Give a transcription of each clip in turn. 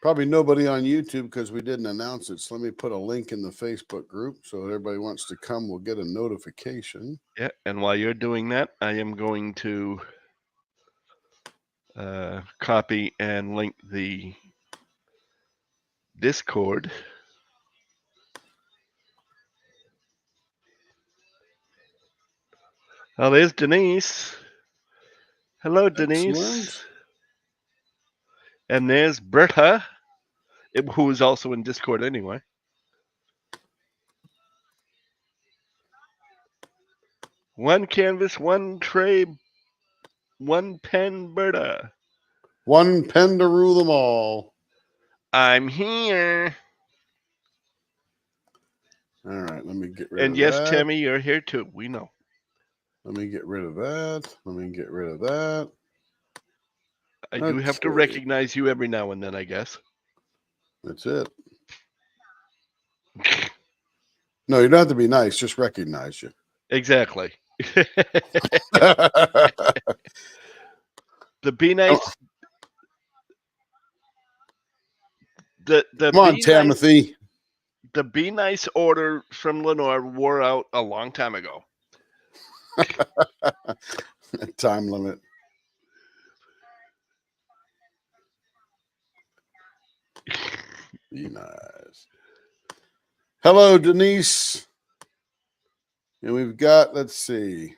Probably nobody on YouTube because we didn't announce it. So let me put a link in the Facebook group so everybody wants to come will get a notification. Yeah, and while you're doing that, I am going to copy and link the Discord. Oh, there's Denise. Hello, Excellent. Denise. And there's Berta, who is also in Discord anyway. One canvas, one tray, one pen, Berta. One pen to rule them all. I'm here. All right, let me get rid And of yes, that. Tammy, you're here too. We know. Let me get rid of that. Let me get rid of that. I do have to Okay. recognize you every now and then, I guess. That's it. No, you don't have to be nice. Just recognize you. Exactly. The Be Nice. The Come on, Be Nice. Timothy. The Be Nice order from Lenore wore out a long time ago. Time limit. Be nice. Hello, Denise. And we've got, let's see.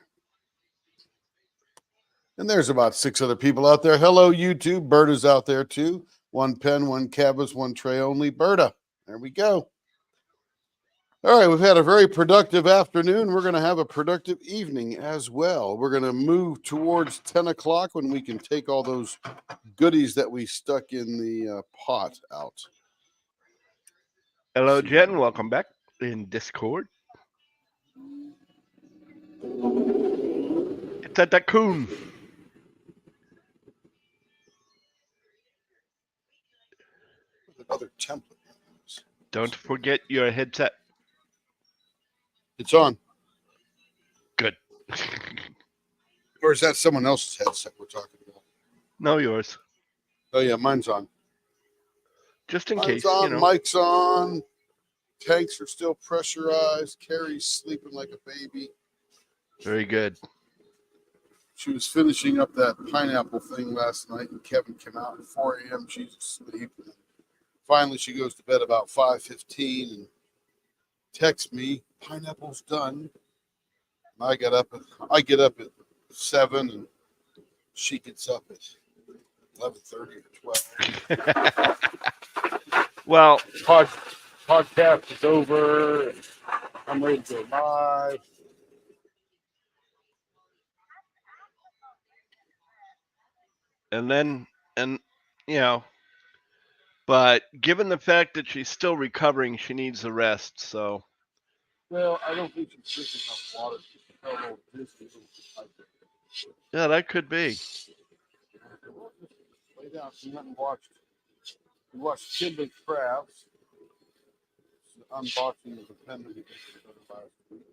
And there's about 6 other people out there. Hello, YouTube. Berta's out there too. One pen, one canvas, one tray only. Berta. There we go. All right, we've had a very productive afternoon. We're going to have a productive evening as well. We're going to move towards 10 o'clock when we can take all those goodies that we stuck in the pot out. Hello, Jen. Welcome back in Discord. It's a Dakun. Another template. Don't forget your headset. It's on. Good. Or is that someone else's headset we're talking about? No, yours. Oh, yeah, mine's on. Just in Mine's case, on, you know. mic's on. Tanks are still pressurized. Carrie's sleeping like a baby. Very good. She was finishing up that pineapple thing last night, and Kevin came out at 4 a.m. She's asleep. And finally, she goes to bed about 5:15 and texts me, "Pineapple's done." And I get up at 7, and she gets up at 11:30 or 12. Well, podcast is over. I'm ready to go live. and you know, but given the fact that she's still recovering, she needs the rest. So. Well, I don't think she's drinking enough water to tell all this. Yeah, that could be. Lay down. We went and watched. We watched Kindle Crafts. Unboxing of the pen that we did last week.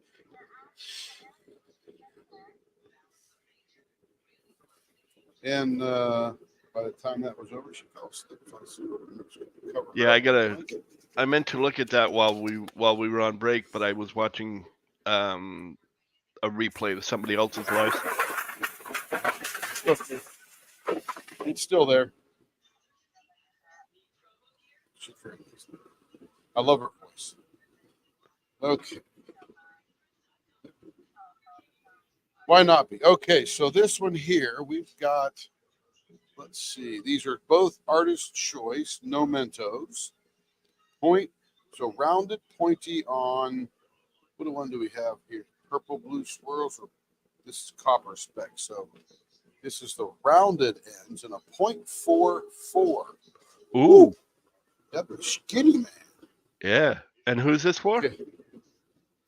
And by the time that was over, she fell asleep. Yeah, I meant to look at that while we were on break, but I was watching a replay of somebody else's life. It's still there. I love her voice. Okay. Why not be? Okay, so this one here, we've got, let's see, these are both artist choice, no Mentos. Point, so rounded, pointy on, what one do we have here? Purple, blue swirls, or this is copper spec. So this is the rounded ends and a 0.44. Ooh. That was skinny, man. Yeah. And who's this for? Okay.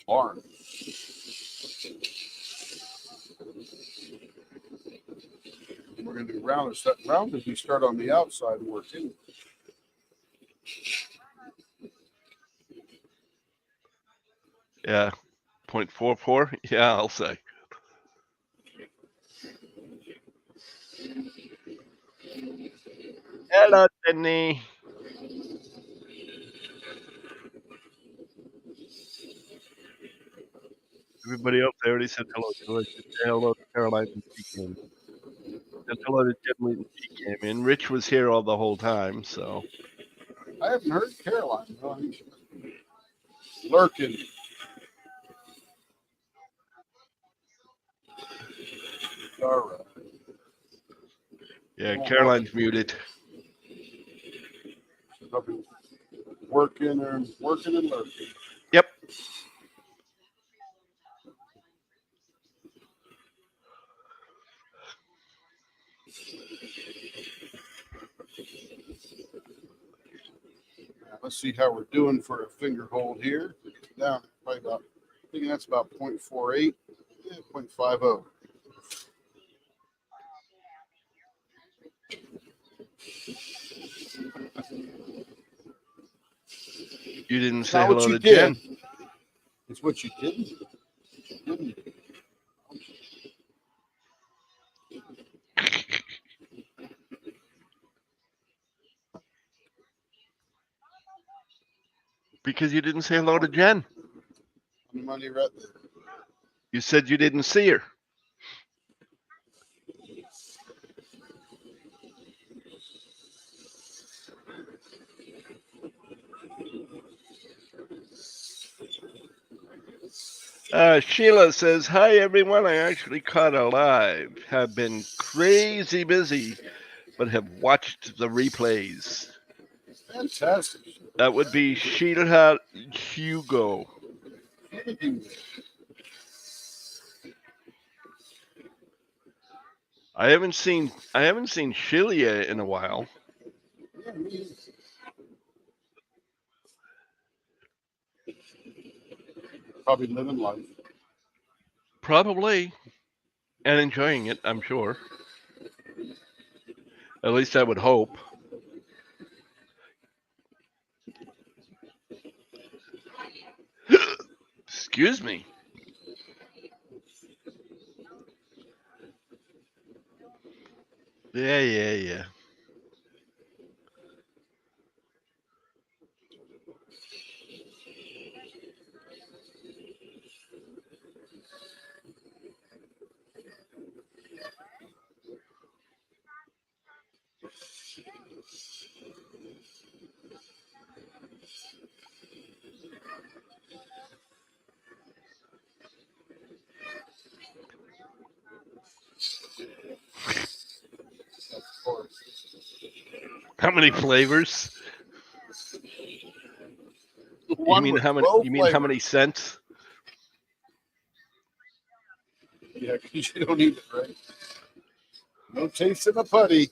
Barn. We're going to do rounded. Rounded, we start on the outside and work in. Yeah. 0.44? Yeah, I'll say. Hello, Sydney. Everybody else, I already said hello to. I said hello to Caroline when she came. Said hello to Jen when she came in. Rich was here all the whole time, so. I haven't heard Caroline. No, I think she must be lurking. All right. Yeah, Caroline's muted. Probably working and lurking. Yep. Let's see how we're doing for a finger hold here. Down probably about, I think that's about 0.48, 0.50. You didn't It's say not what hello you to did. Jen. It's what you didn't do. Because you didn't say hello to Jen. The money right there. You said you didn't see her. Sheila says, hi everyone, I actually caught a live. Have been crazy busy, but have watched the replays. Fantastic. That would be Sheila Hugo. I haven't seen Sheila in a while. Yeah, me either. Probably living life. Probably. And enjoying it, I'm sure. At least I would hope. Excuse me. Yeah. Of course. How many flavors? One You mean with how many? 12 You mean how flavors. many cents? Yeah, because you don't eat it, right? No taste in a putty.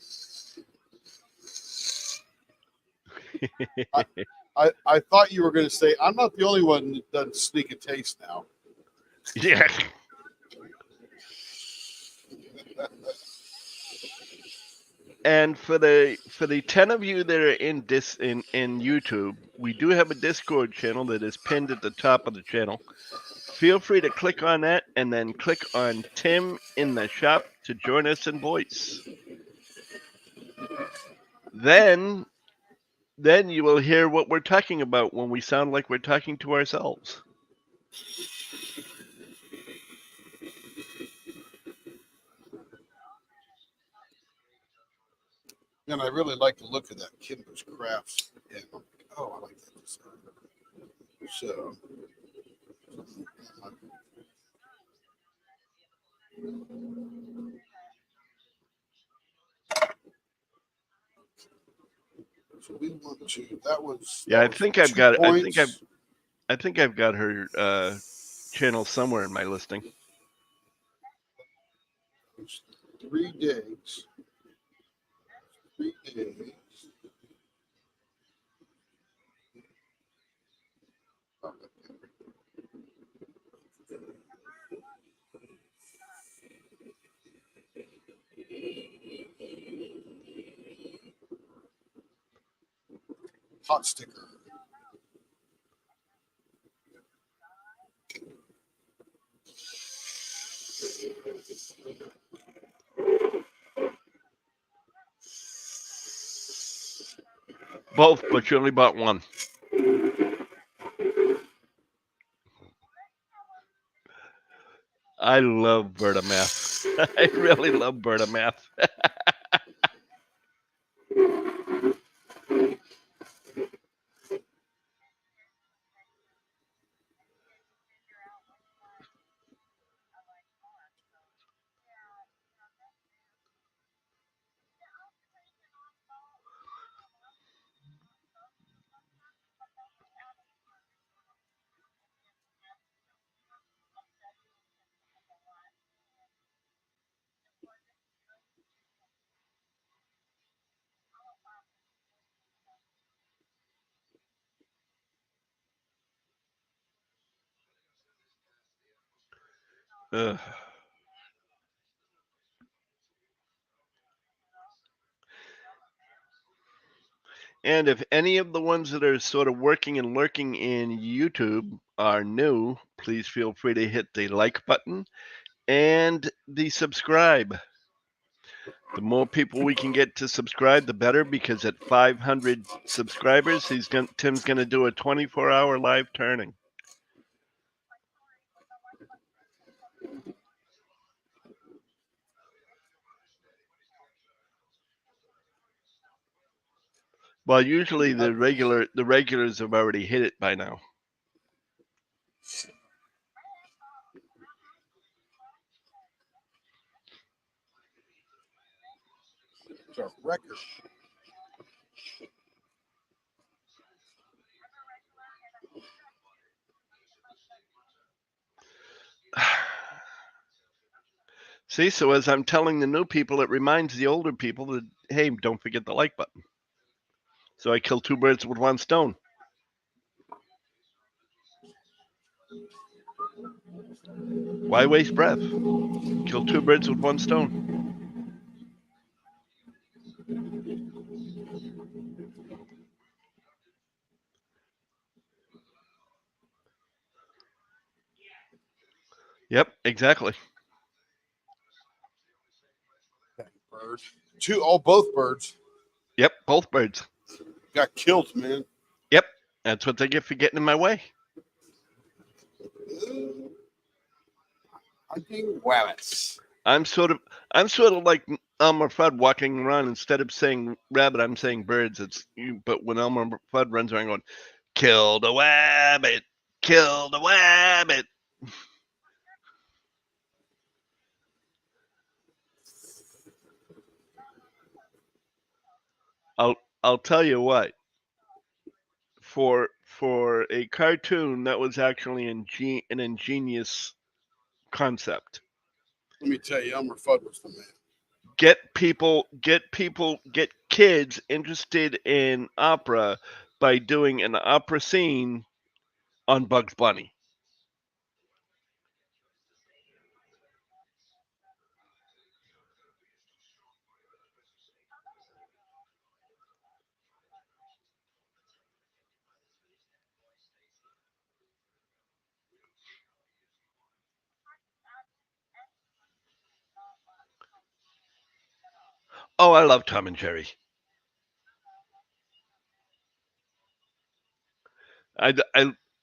I thought you were going to say, I'm not the only one that doesn't sneak a taste now. Yeah. And for the 10 of you that are in YouTube, we do have a Discord channel that is pinned at the top of the channel. Feel free to click on that and then click on Tim in the shop to join us in voice. Then you will hear what we're talking about when we sound like we're talking to ourselves. And I really like the look of that Kimber's Crafts. And oh, I like that design. So, we want to. That was. Yeah, That was 2 points. I think I've got her channel somewhere in my listing. 3 days. 3 days. Hot sticker. Both, but you only bought one. I love Vertimath. I really love Vertimath. Ugh. And if any of the ones that are sort of working and lurking in YouTube are new, please feel free to hit the like button and the subscribe. The more people we can get to subscribe, the better, because at 500 subscribers, Tim's going to do a 24-hour live turning. Well, usually the regulars have already hit it by now. It's a record. See, so as I'm telling the new people, it reminds the older people that, hey, don't forget the like button. So I kill 2 birds with 1 stone. Why waste breath? Kill 2 birds with 1 stone. Yep, exactly. Bird. Both birds Yep, both birds. got killed, man. Yep, that's what they get for getting in my way. Hunting rabbits. I'm sort of like Elmer Fudd walking around. Instead of saying rabbit, I'm saying birds. But when Elmer Fudd runs around going, "Kill the rabbit, kill the rabbit." I'll tell you what. For a cartoon, that was actually an ingenious concept. Let me tell you, Elmer Fudd was the man. Get kids interested in opera by doing an opera scene on Bugs Bunny. Oh, I love Tom and Jerry.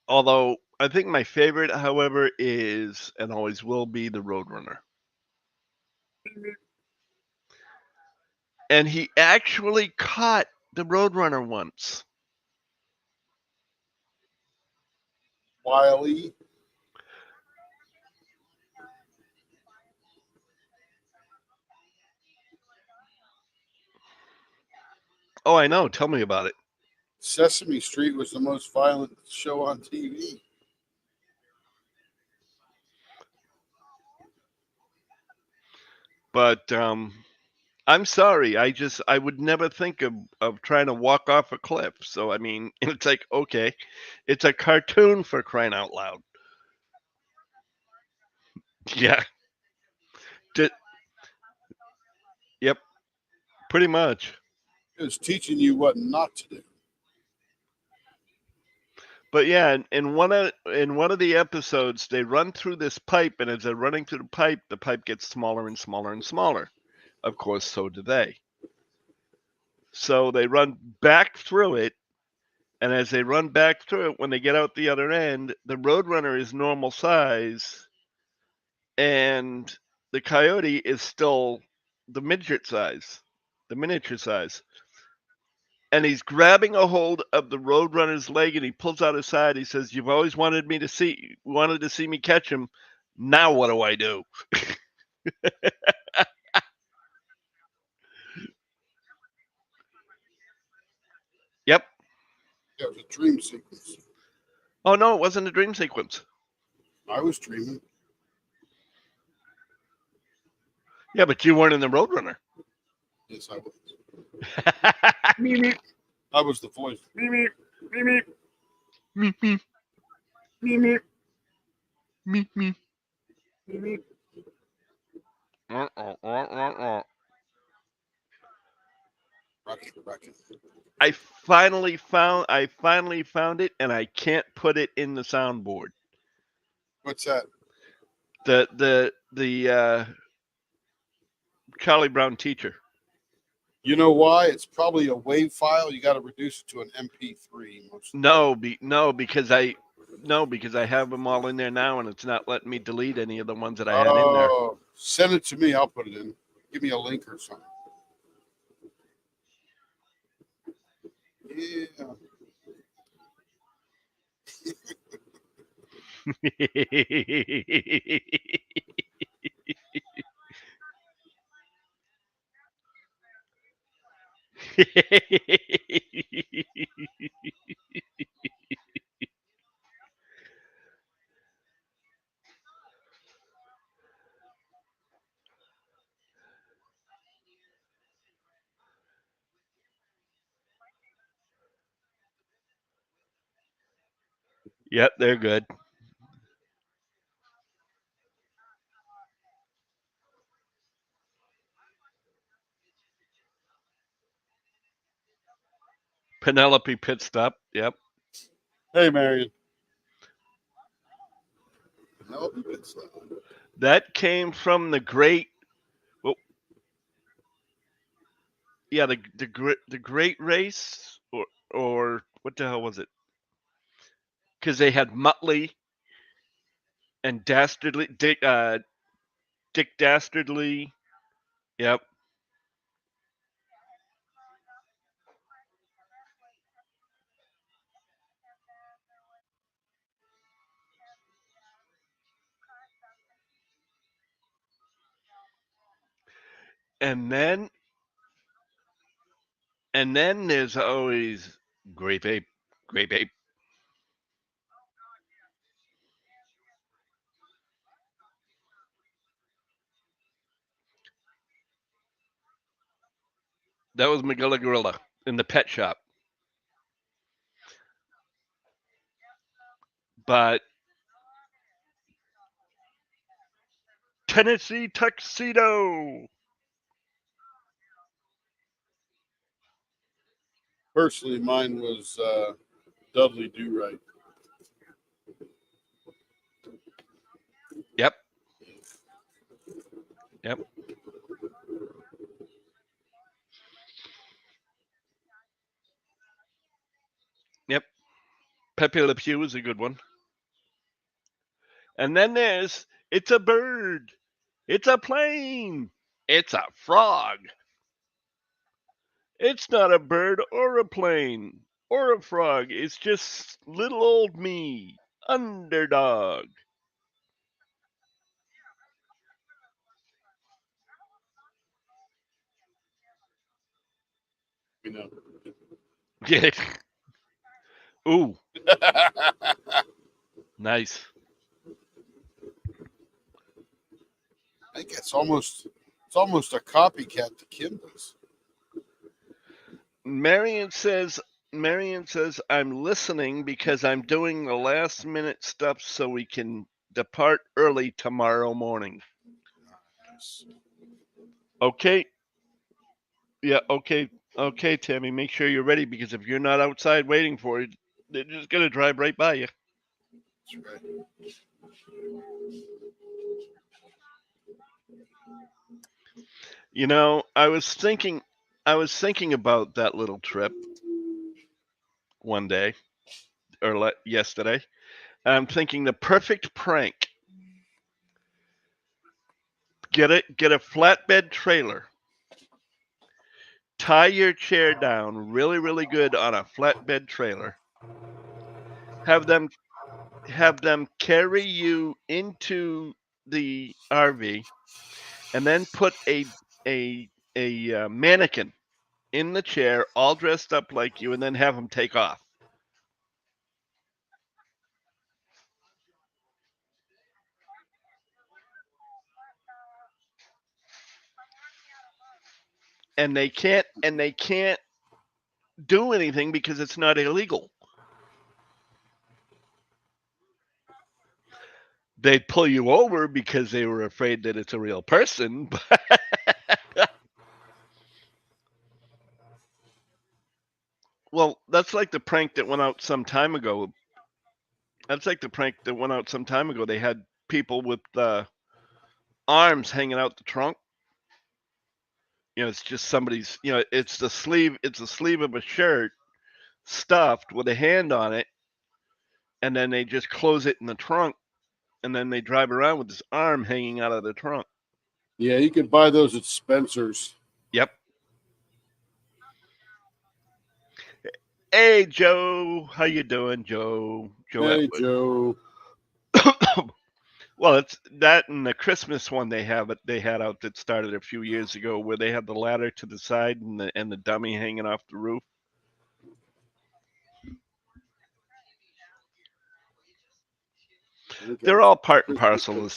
Although I think my favorite, however, is and always will be the Roadrunner. And he actually caught the Roadrunner once. Wiley. Oh, I know. Tell me about it. Sesame Street was the most violent show on TV. But I'm sorry. I would never think of trying to walk off a cliff. So I mean, it's like, okay, it's a cartoon, for crying out loud. Yeah. Yep. Pretty much. It was teaching you what not to do. But yeah, in one of the episodes, they run through this pipe, and as they're running through the pipe gets smaller and smaller and smaller. Of course, so do they. So they run back through it, and as they run back through it, when they get out the other end, the Roadrunner is normal size, and the coyote is still the midget size, the miniature size. And he's grabbing a hold of the roadrunner's leg, and he pulls out his side. He says, "You've always wanted to see me catch him. Now what do I do?" Yep. Yeah, it was a dream sequence. Oh no, it wasn't a dream sequence. I was dreaming. Yeah, but you weren't in the Roadrunner. Yes, I was. Me, me, I was the voice. me, me, me, me, me, me, me, me, me, me, me, me. Rocket. I finally found it, and I can't put it in the soundboard. What's that? The Charlie Brown teacher. You know why? It's probably a WAV file. You got to reduce it to an MP3. Because I have them all in there now, and it's not letting me delete any of the ones that I had in there. Oh, send it to me. I'll put it in. Give me a link or something. Yeah. Yep, they're good. Penelope pit stop. Yep. Hey, Marion. Penelope pit stop. That came from the great. Well, yeah, the great race, or what the hell was it? Because they had Muttley and Dastardly Dick Dastardly. Yep. And then there's always Grape Ape. That was Magilla Gorilla in the pet shop. But Tennessee Tuxedo. Personally, mine was Dudley Do Right. Yep. Pepe Le Pew is a good one. And then there's It's a Bird. It's a Plane. It's a Frog. It's not a bird or a plane or a frog. It's just little old me, underdog. You know. Yeah. Ooh, nice. I think it's almost a copycat to Kimba's. Marion says I'm listening because I'm doing the last minute stuff so we can depart early tomorrow morning. Nice. Okay. Yeah, okay. Okay, Tammy, make sure you're ready because if you're not outside waiting for it, they're just gonna drive right by you. That's right. You know, I was thinking about that little trip one day or yesterday. I'm thinking the perfect prank Get a flatbed trailer. Tie your chair down really, really good on a flatbed trailer. Have them carry you into the RV, and then put a mannequin in the chair, all dressed up like you, and then have them take off. And they can't do anything because it's not illegal. They'd pull you over because they were afraid that it's a real person. Well, that's like the prank that went out some time ago. They had people with arms hanging out the trunk. It's just somebody's. It's the sleeve of a shirt stuffed with a hand on it, and then they just close it in the trunk, and then they drive around with this arm hanging out of the trunk. Yeah, you could buy those at Spencer's. Yep. Hey, Joe. How you doing, Joe? Hey, Joe. Well, it's that and the Christmas one they had out that started a few years ago, where they had the ladder to the side and the dummy hanging off the roof. They're all part and parcel of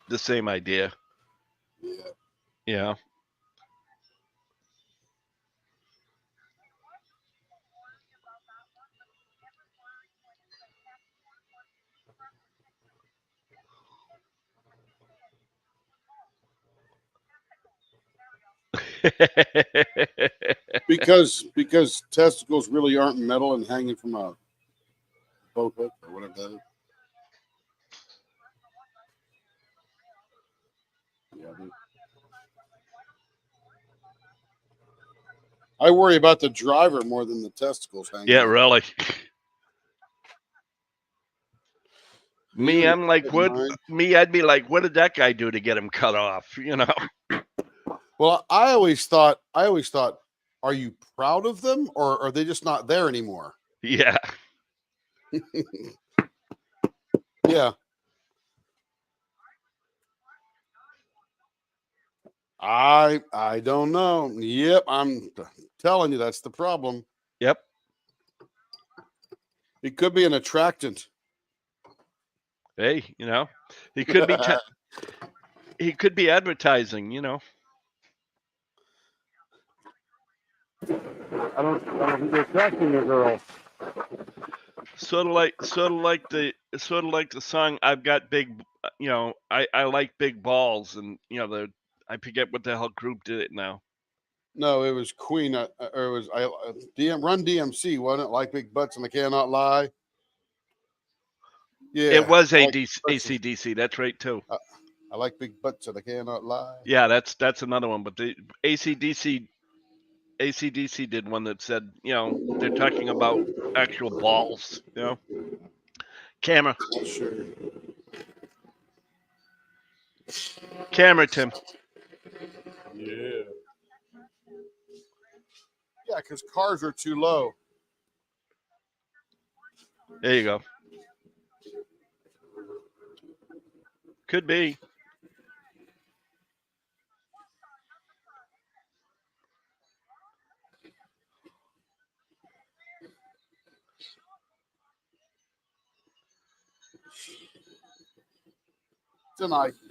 the same idea. Yeah. Yeah. because testicles really aren't metal and hanging from a boat hook or whatever that is. Yeah, I worry about the driver more than the testicles hanging. Yeah, really. Me, I'm like, what? I'd be like, what did that guy do to get him cut off? Well, I always thought, are you proud of them, or are they just not there anymore? Yeah. Yeah. I don't know. Yep, I'm telling you, that's the problem. Yep. It could be an attractant. Hey, he could be he could be advertising. I don't think they're attracting a girl. Sort of like the song "I've Got Big," I like big balls, and I forget what the hell group did it now. No, it was Queen, or it was Run DMC, wasn't it? Like big butts and I cannot lie. Yeah, it was like AC/DC. That's right too. I like big butts and I cannot lie. Yeah, that's another one. But the AC/DC did one that said, they're talking about actual balls. Camera. Sure. Camera, Tim. Yeah. Yeah, because cars are too low. There you go. Could be.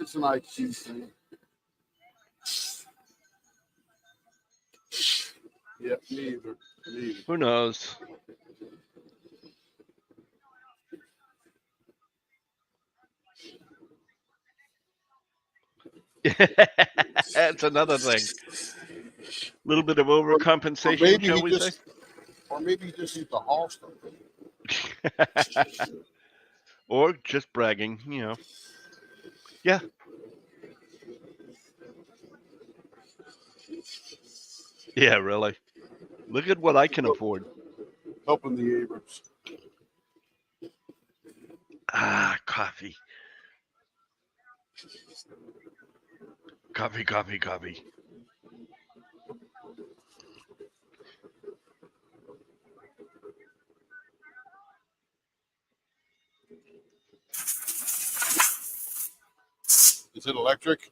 It's an IQ thing. Yeah, neither. Who knows? That's another thing. A little bit of overcompensation, shall we say? Or maybe you just need to haul stuff. Or just bragging, Yeah. Yeah, really. Look at what I can afford. Helping the Abrams. Ah, coffee. Coffee, coffee, coffee. Is it electric?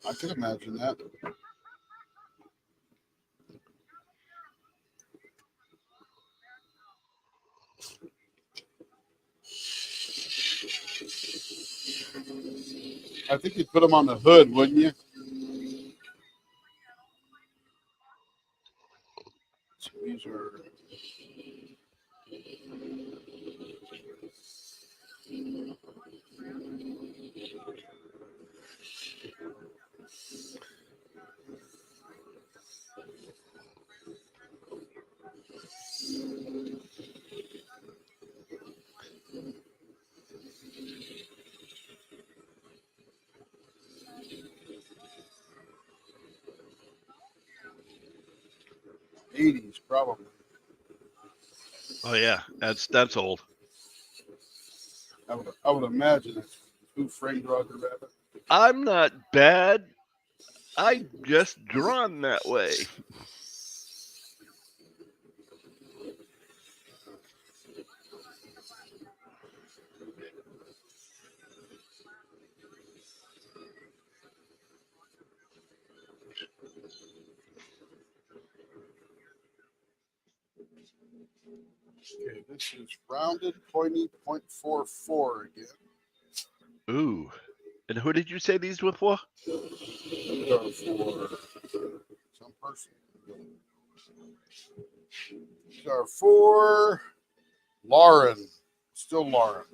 I could imagine that. I think you'd put them on the hood, wouldn't you? So these are. '80s, probably. Oh yeah, that's old. I would imagine it's Who Framed Roger Rabbit. I'm not bad. I just drawn that way. Okay, this is rounded, pointy, .44 again. Ooh. And who did you say these were for? These are for some person. These are for Lauren. Still Lauren.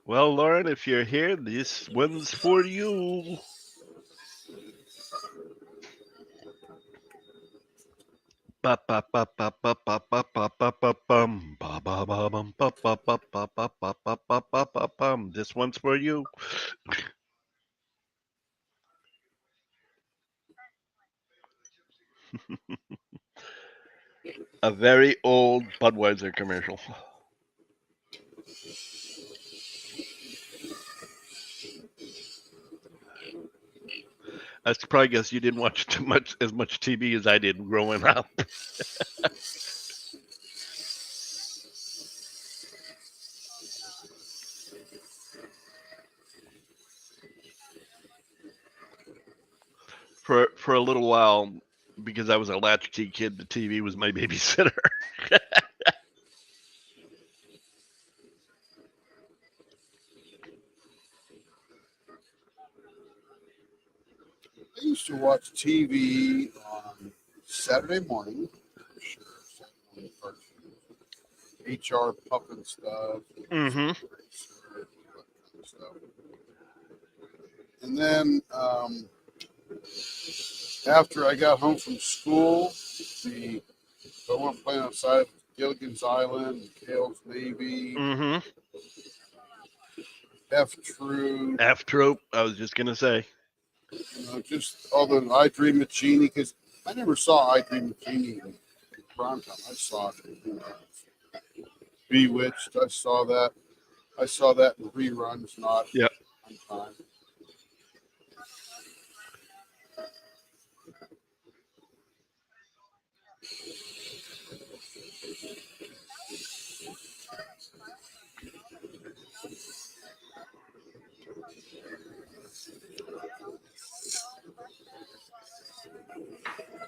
Well, Lauren, if you're here, this one's for you. Ba ba ba ba ba ba ba ba ba ba bum ba ba ba bum ba ba ba ba ba ba ba ba ba ba bum. This one's for you. A very old Budweiser commercial. That's probably because you didn't watch as much TV as I did growing up. For a little while, because I was a latchkey kid, the TV was my babysitter. I used to watch TV on Saturday morning. Sure, Saturday morning cartoons. HR puppet stuff. Mm-hmm. And then after I got home from school, I went playing outside Gilligan's Island, Kale's Navy, Mm-hmm. F True, F Trope. I was just gonna say. just all the I Dream of Jeannie, because I never saw I Dream of Jeannie in prime time. I saw it in Bewitched. I saw that. I saw that in reruns, not Yep. on time.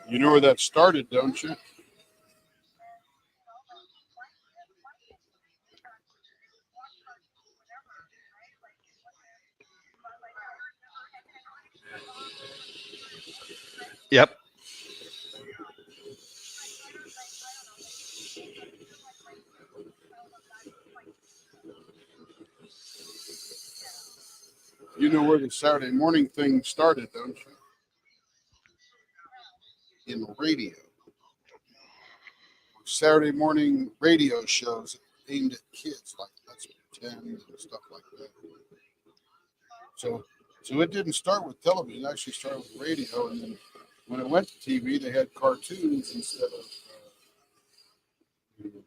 You know where that started, don't you? Yep. You know where the Saturday morning thing started, don't you? In the radio. Saturday morning radio shows aimed at kids, like Let's Pretend and stuff like that. So it didn't start with television; it actually started with radio, and then when it went to TV, they had cartoons instead of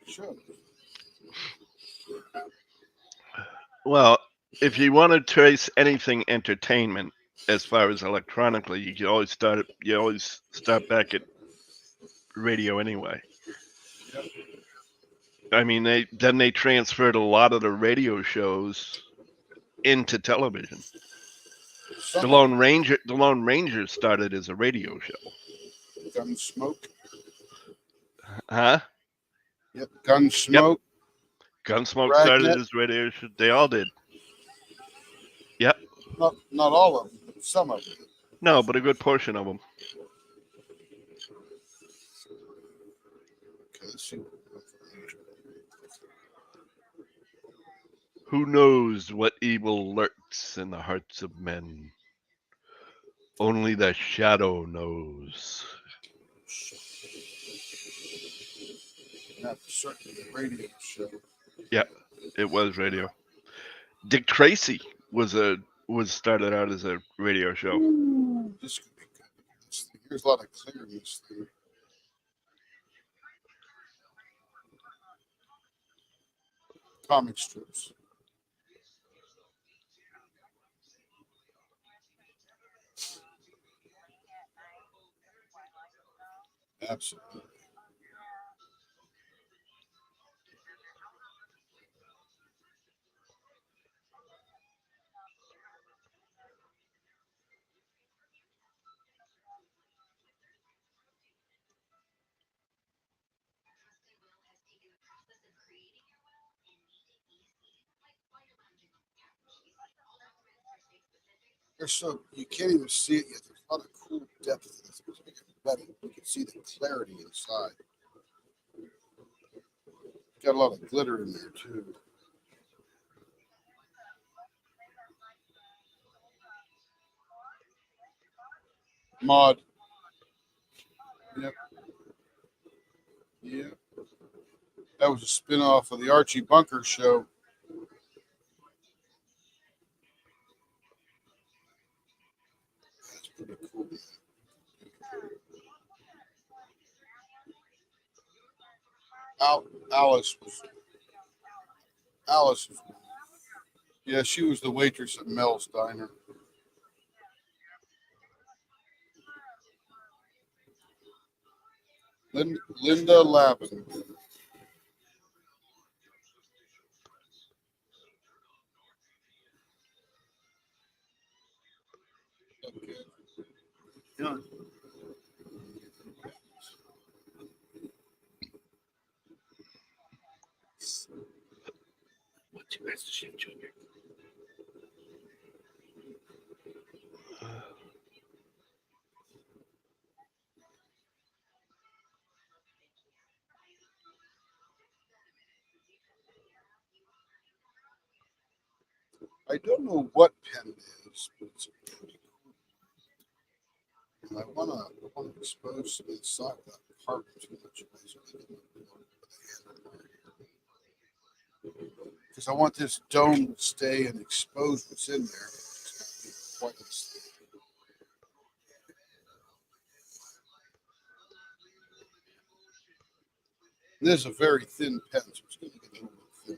shows. Well, if you want to trace anything entertainment as far as electronically, you always start back at radio anyway. Yep. I mean, they transferred a lot of the radio shows into television. The Lone Ranger started as a radio show. Gunsmoke. Huh? Yep. Gunsmoke. Gunsmoke Dragnet. started as radio show. They all did. Yep. Not all of them, but some of them. No, but a good portion of them. Okay, let's see. Who knows what evil lurks in the hearts of men? Only the shadow knows. That's certainly a radio show. Yeah, it was radio. Dick Tracy was started out as a radio show. Ooh, this could be good. Here's a lot of clear in this thing. Comic strips. Absolutely. So you can't even see it yet. There's a lot of cool depth in this. It's making it better. You can see the clarity inside. Got a lot of glitter in there too. Mod. Yep. Yeah. That was a spin-off of the Archie Bunker show. That's pretty cool. Alice was. Yeah, she was the waitress at Mel's Diner. Linda Lavin. Okay. Yeah. What's your master chef, Junior? I don't know what pen it is, but it's pretty cool. And I wanna expose some inside that part too much. Because I want this dome to stay and expose what's in there. It's not this is a very thin pen, so it's going to get a little bit thin.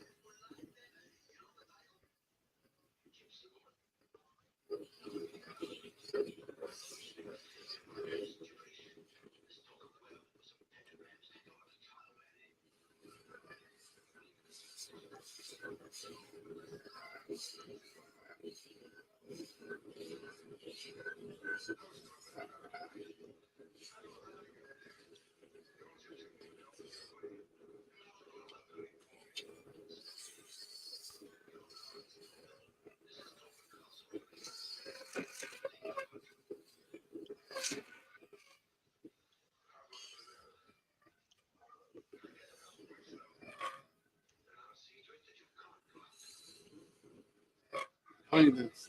I mean, it's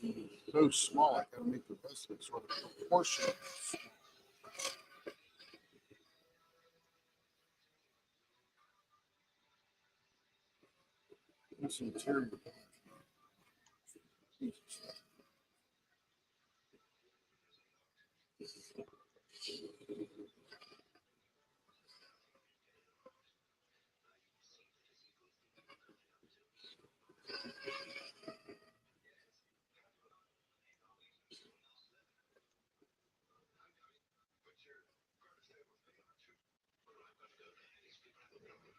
so small, I gotta make the best of it sort of proportion. This interior.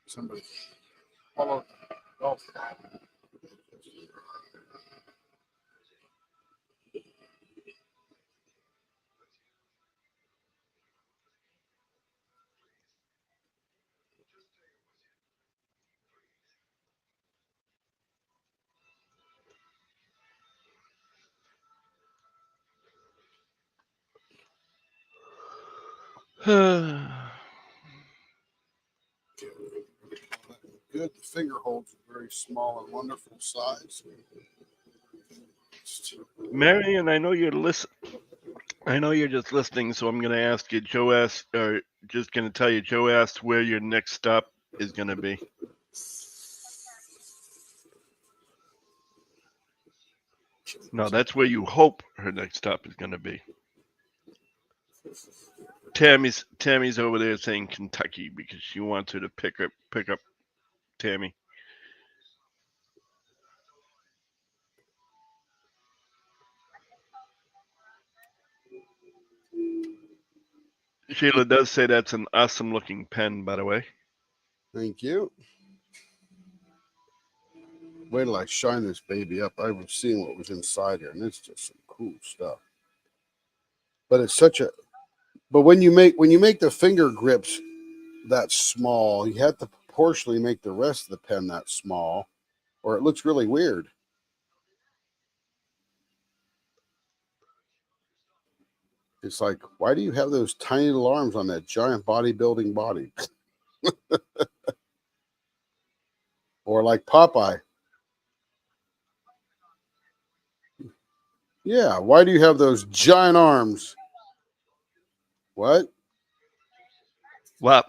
Somebody. Follow. Oh. Good. The finger holds are very small and wonderful size. Marion, I know you're I know you're just listening, so I'm going to ask you. Joe asked, or just going to tell you, Joe asked where your next stop is going to be. No, that's where you hope her next stop is going to be. Tammy's over there saying Kentucky because she wants her to pick up Tammy. Sheila does say that's an awesome looking pen, by the way. Thank you. Wait till I shine this baby up. I was seeing what was inside here, and it's just some cool stuff. But it's such a. But when you make the finger grips that small, you have to proportionally make the rest of the pen that small, or it looks really weird. It's like, why do you have those tiny little arms on that giant bodybuilding body? Or like Popeye. Yeah, why do you have those giant arms? What? Well,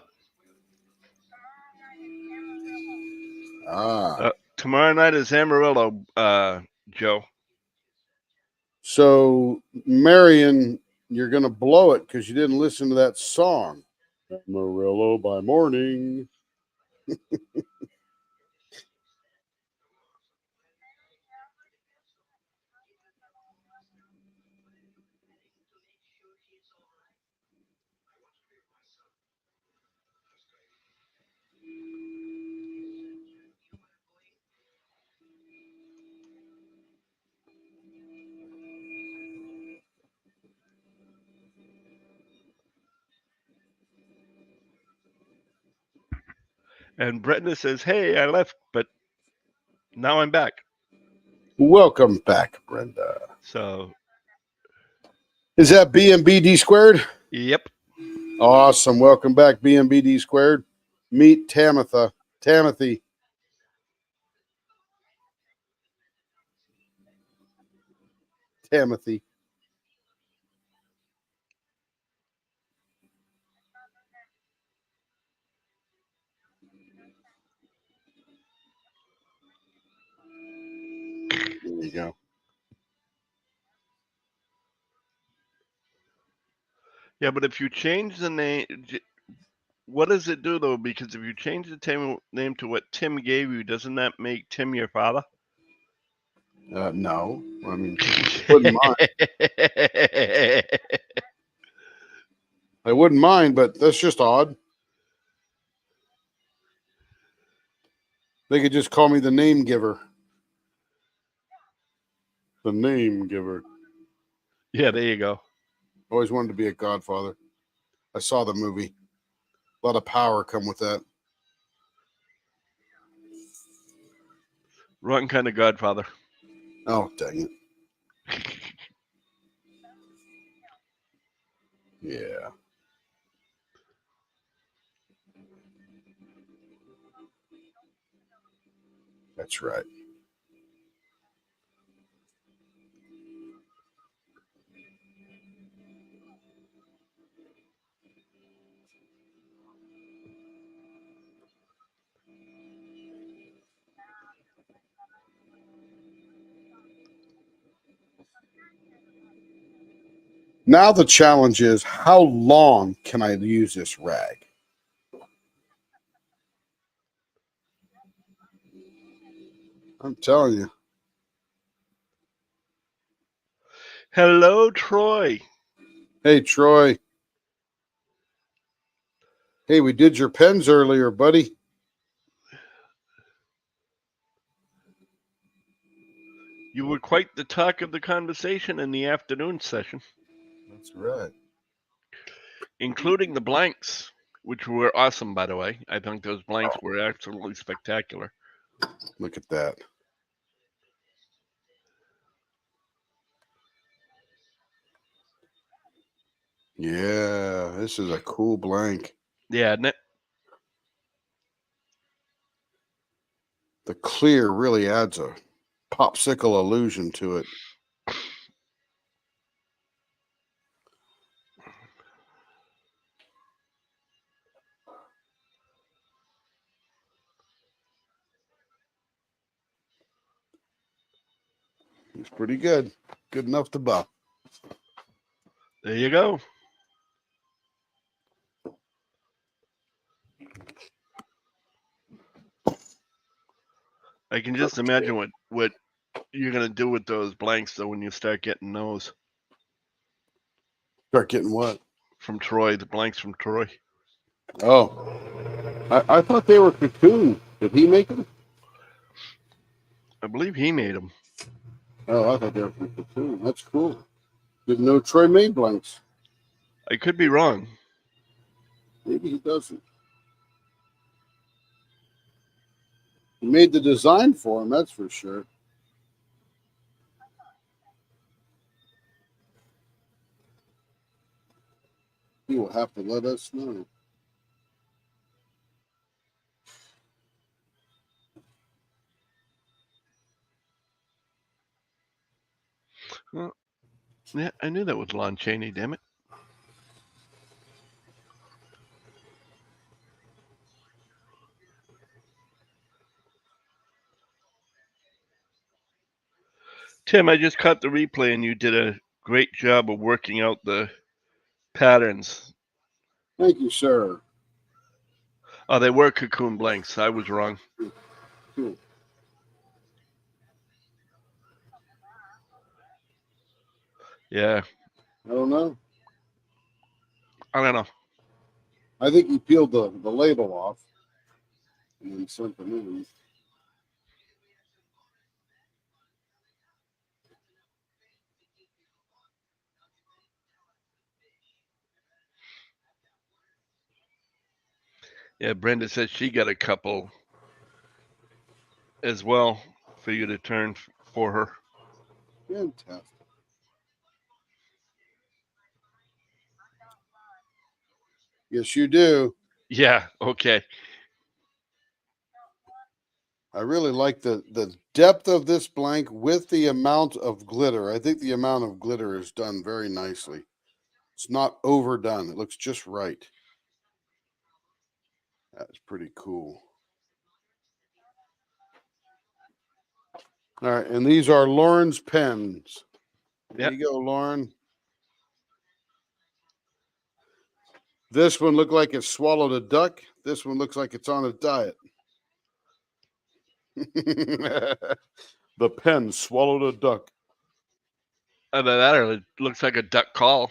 tomorrow night is Amarillo, Joe. So, Marion, you're going to blow it because you didn't listen to that song. Amarillo by morning. And Brenda says, "Hey, I left, but now I'm back." Welcome back, Brenda. So, is that BMBD squared? Yep. Awesome. Welcome back, BMBD squared. Meet Tamitha. Tamothy. Tamothy. There you go. Yeah, but if you change the name, what does it do though? Because if you change the name to what Tim gave you, doesn't that make Tim your father? No. I mean, wouldn't mind. I wouldn't mind, but that's just odd. They could just call me the name giver. The name giver. Yeah, there you go. Always wanted to be a godfather. I saw the movie. A lot of power come with that. Wrong kind of godfather. Oh, dang it. Yeah. That's right. Now the challenge is, how long can I use this rag? I'm telling you. Hello, Troy. Hey, Troy. Hey, we did your pens earlier, buddy. You were quite the talk of the conversation in the afternoon session, That's right. including the blanks, which were awesome, by the way. I think those blanks were absolutely spectacular. Look at that. Yeah, this is a cool blank. Yeah, isn't it? The clear really adds a popsicle illusion to it. It's pretty good. Good enough to buff. There you go. I can just imagine what you're gonna do with those blanks though when you start getting those Start getting what? from Troy, the blanks from Troy. Oh, I thought they were Cocoon. Did he make them? I believe he made them. Oh, I thought they were from Cocoon. That's cool. Didn't know Troy made blanks. I could be wrong. Maybe he doesn't. He made the design for him, that's for sure. He will have to let us know. Well, yeah, I knew that was Lon Chaney, damn it. Tim, I just caught the replay and you did a great job of working out the patterns. Thank you, sir. Oh, they were cocoon blanks. I was wrong. Cool. Yeah. I don't know. I don't know. I think he peeled the label off and then sent them in. Yeah, Brenda said she got a couple as well for you to turn for her. Fantastic. Yes, you do. Yeah, okay. I really like the depth of this blank with the amount of glitter. I think the amount of glitter is done very nicely. It's not overdone. It looks just right. That's pretty cool. All right, and these are Lauren's pens. There you go, Lauren. This one looked like it swallowed a duck. This one looks like it's on a diet. The pen swallowed a duck. Either that or it looks like a duck call.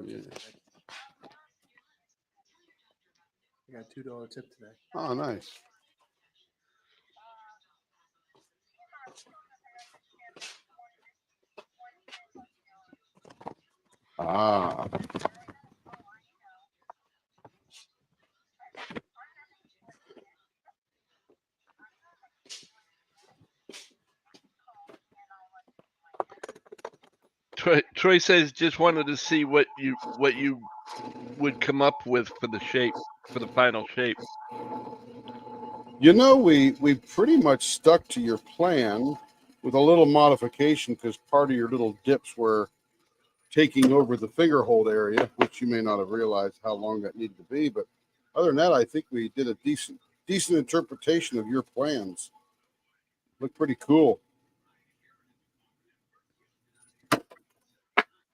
Yeah. I got a $2 tip today. Oh, nice. Ah. Troy says just wanted to see what you would come up with for the shape, for the final shape. You know, we pretty much stuck to your plan with a little modification because part of your little dips were taking over the finger hold area, which you may not have realized how long that needed to be. But other than that, I think we did a decent interpretation of your plans. Looked pretty cool.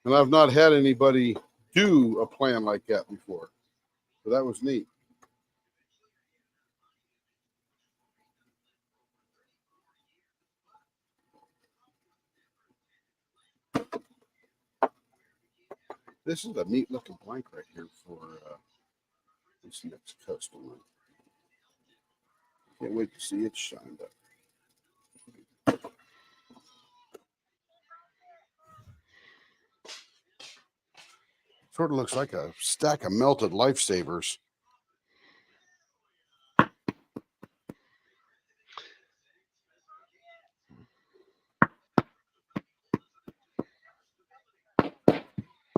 And I've not had anybody do a plan like that before. So that was neat. This is a neat looking blank right here for this next customer. Can't wait to see it shined up. Sort of looks like a stack of melted lifesavers.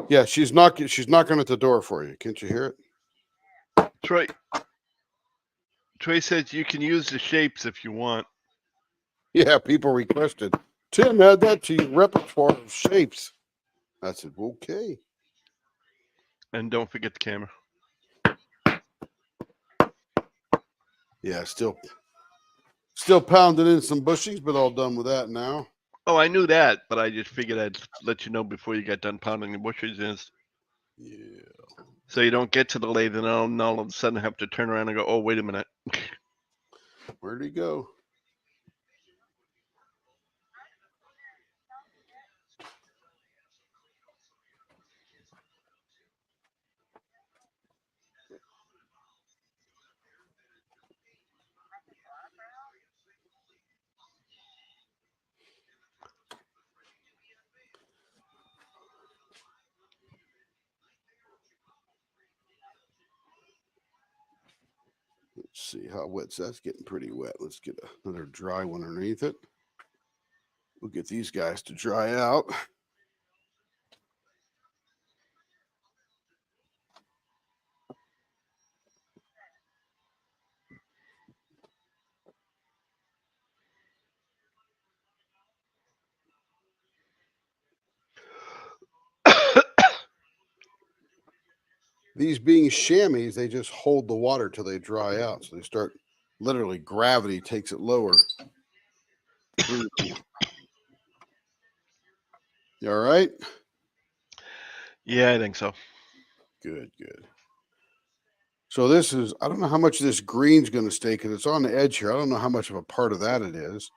Yeah, she's knocking at the door for you. Can't you hear it? Troy says you can use the shapes if you want. Yeah, people requested. Tim, add that to your repertoire of shapes. I said, okay. And don't forget the camera. Yeah, still pounding in some bushies, but all done with that now. Oh, I knew that, but I just figured I'd let you know before you got done pounding the bushes. Yeah. So you don't get to the lathe and all of a sudden have to turn around and go, oh, wait a minute. Where'd he go? Let's see how wet's that's getting pretty wet. Let's get another dry one underneath it. We'll get these guys to dry out. These being chamois, they just hold the water till they dry out. So they start literally gravity takes it lower. You all right? Yeah, I think so. Good, good. So this is, I don't know how much of this green's going to stay because it's on the edge here. I don't know how much of a part of that it is.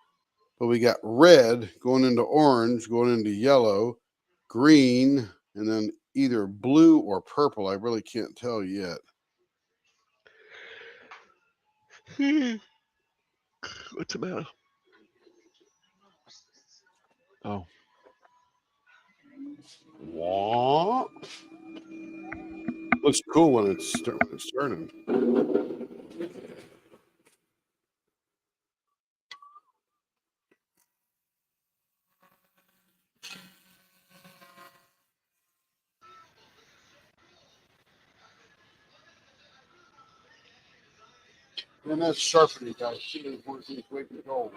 But we got red going into orange, going into yellow, green, and then either blue or purple. I really can't tell yet. What's the matter? Oh. What? Looks cool when it's turning. And that's sharpening, guys. See those ones he's waiting to go.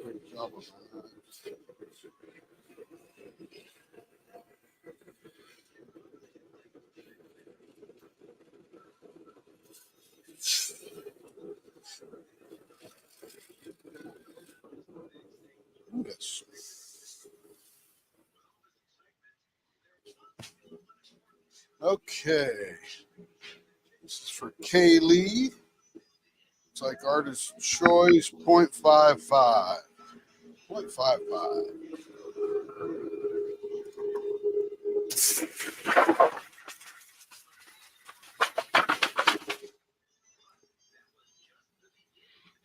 Great job on that. Yes. Okay. This is for Kaylee. It's like artist choice 0.55. 0.55.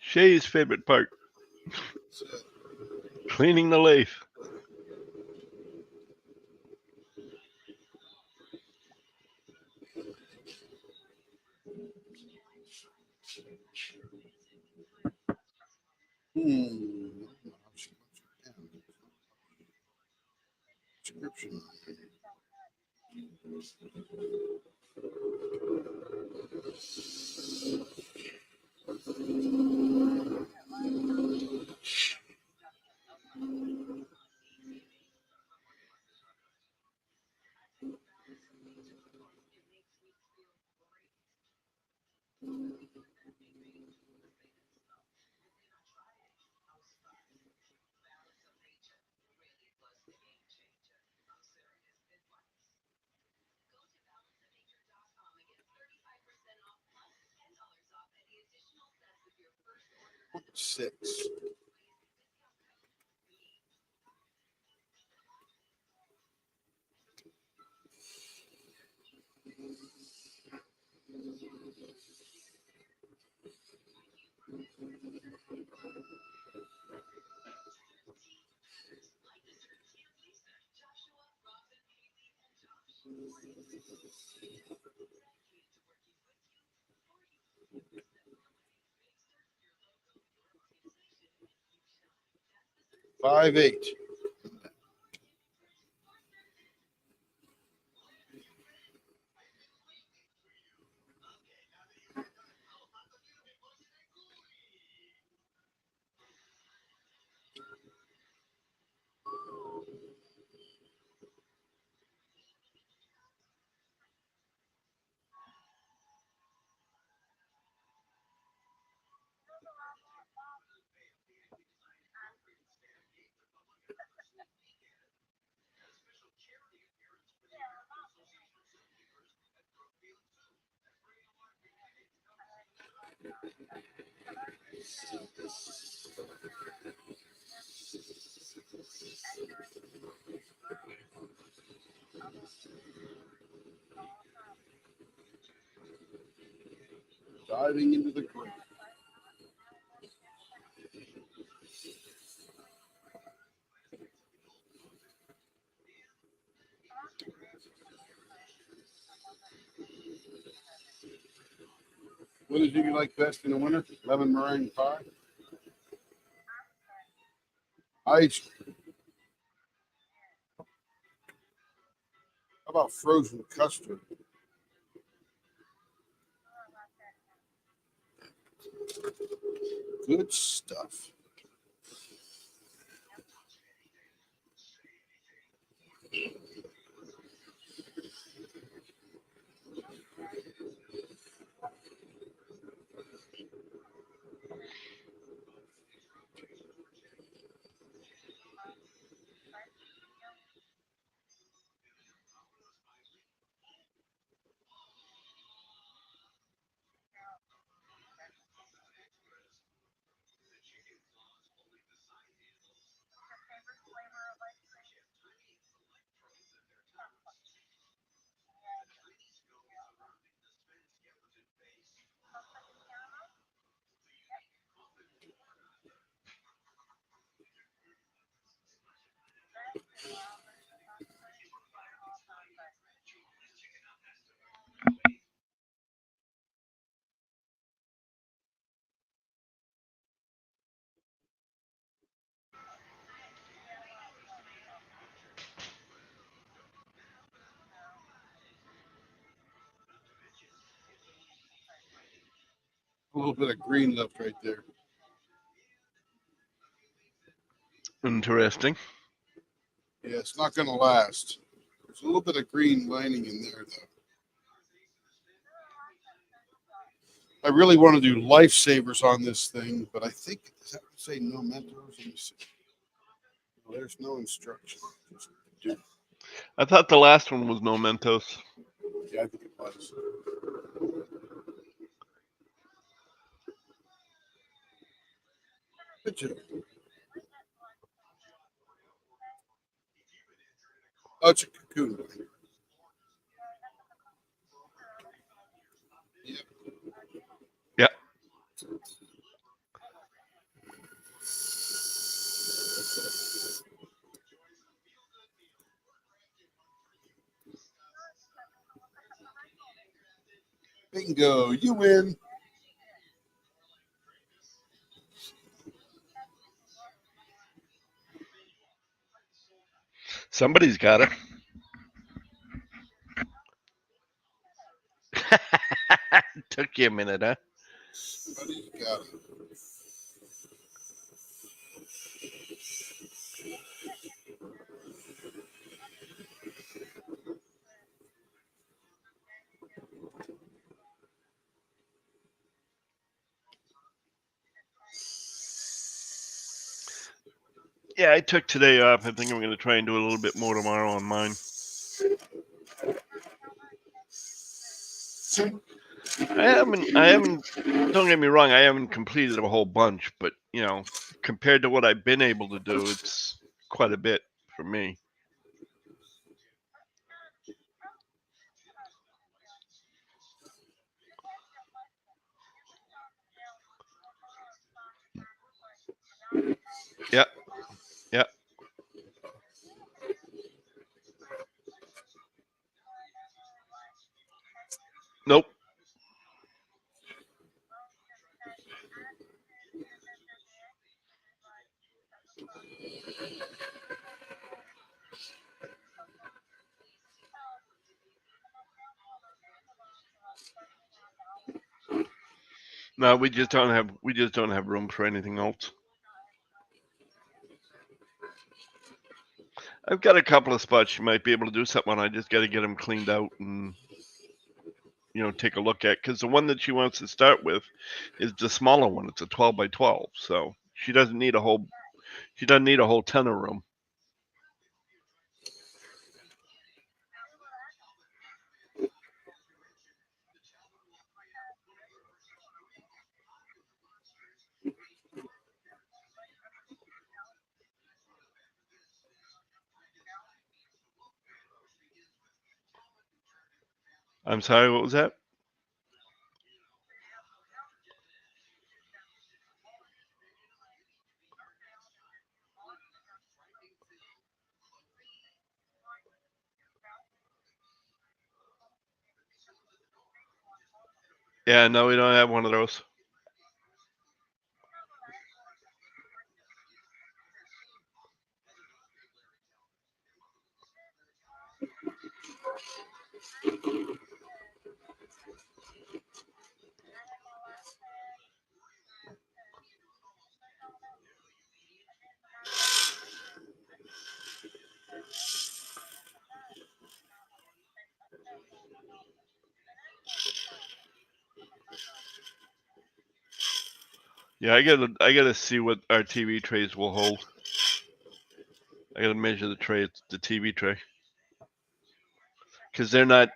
Shay's favorite part, cleaning the lathe. Description. 6. Five, 8. Diving into the grave. What did you like best in the winter? Lemon meringue pie? Ice cream. How about frozen custard? Good stuff. A little bit of green left right there. Interesting. Yeah, it's not going to last. There's a little bit of green lining in there, though. I really want to do lifesavers on this thing, but I think, does that say no Mentos? Let me see. Well, there's no instruction. Just do. I thought the last one was no Mentos. Yeah, I think it was. Good job. Oh, it's a cocoon. Yep. Yeah. Bingo, you win. Somebody's got it. Took you a minute, huh? Somebody's got it. Yeah, I took today off. I think I'm going to try and do a little bit more tomorrow on mine. I haven't. Don't get me wrong. I haven't completed a whole bunch, but compared to what I've been able to do, it's quite a bit for me. Yep. Yep. Nope. No, we just don't have room for anything else. I've got a couple of spots you might be able to do something on. I just got to get them cleaned out and take a look at, because the one that she wants to start with is the smaller one. It's a 12 by 12, so she doesn't need a whole ton of room. I'm sorry, what was that? Yeah, no, we don't have one of those. Yeah, I gotta see what our TV trays will hold. I gotta measure the TV tray, because they're not.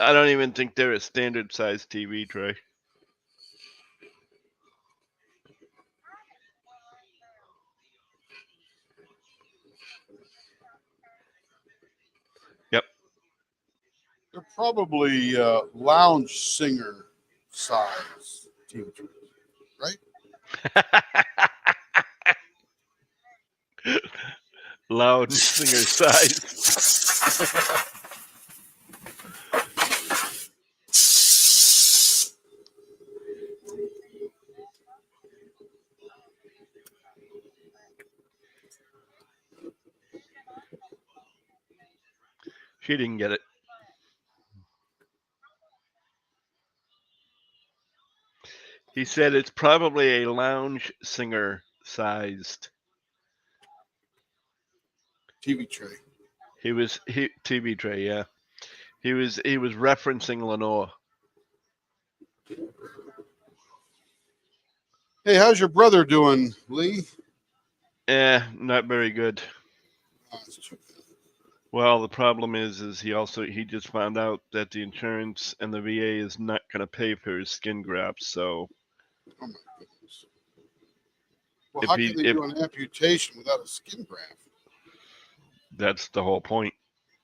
I don't even think they're a standard size TV tray. Yep. They're probably lounge singer size TV trays, right? Loud singer size. She didn't get it. He said it's probably a lounge singer sized TV tray. TV tray. Yeah, he was referencing Lenore. Hey, how's your brother doing, Lee? Not very good. Oh, that's too bad. Well, the problem is he just found out that the insurance and the VA is not going to pay for his skin grafts. So Oh my goodness. Well, If how he- can they if- do an amputation without a skin graft? that's the whole point.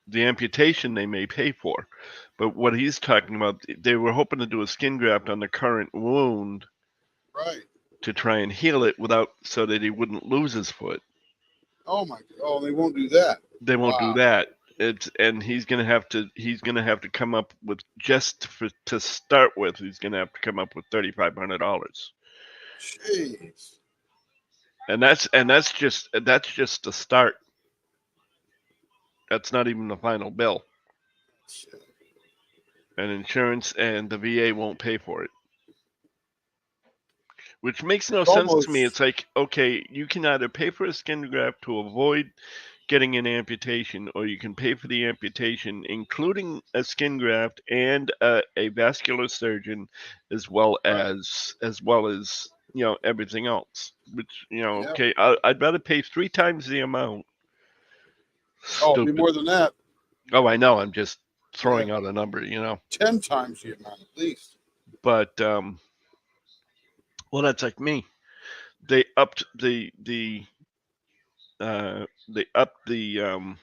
The amputation they may pay for, but what he's talking about, they were hoping to do a skin graft on the current wound Right. to try and heal it so that he wouldn't lose his foot. Oh my. Oh, they won't do that. They won't Wow. do that. And he's gonna have to come up with, to start with, he's gonna have to come up with $3,500, Jeez. and that's just the start. That's not even the final bill, and insurance and the VA won't pay for it, which makes no sense to me. It's like, okay, you can either pay for a skin graft to avoid getting an amputation, or you can pay for the amputation, including a skin graft and a vascular surgeon, as well as everything else. Which Yep. okay, I'd rather pay 3 times the amount. Oh, it'll be Stupid. more than that. Oh, I know. I'm just throwing out a number. 10 times the amount at least. But well, that's like me. They upped they upped the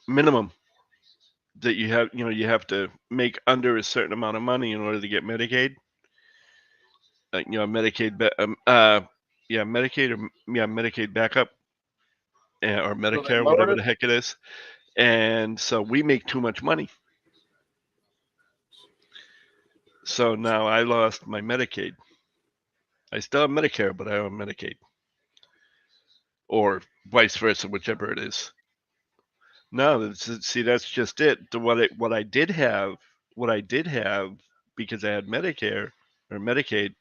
minimum that you have to make under a certain amount of money in order to get Medicaid. Medicaid, Medicaid or Medicaid backup or So they Medicare, lowered whatever it. the heck it is. And so we make too much money. So now I lost my Medicaid. I still have Medicare, but I have Medicaid, or vice versa, whichever it is. No, see, that's just it. What I did have, because I had Medicare or Medicaid,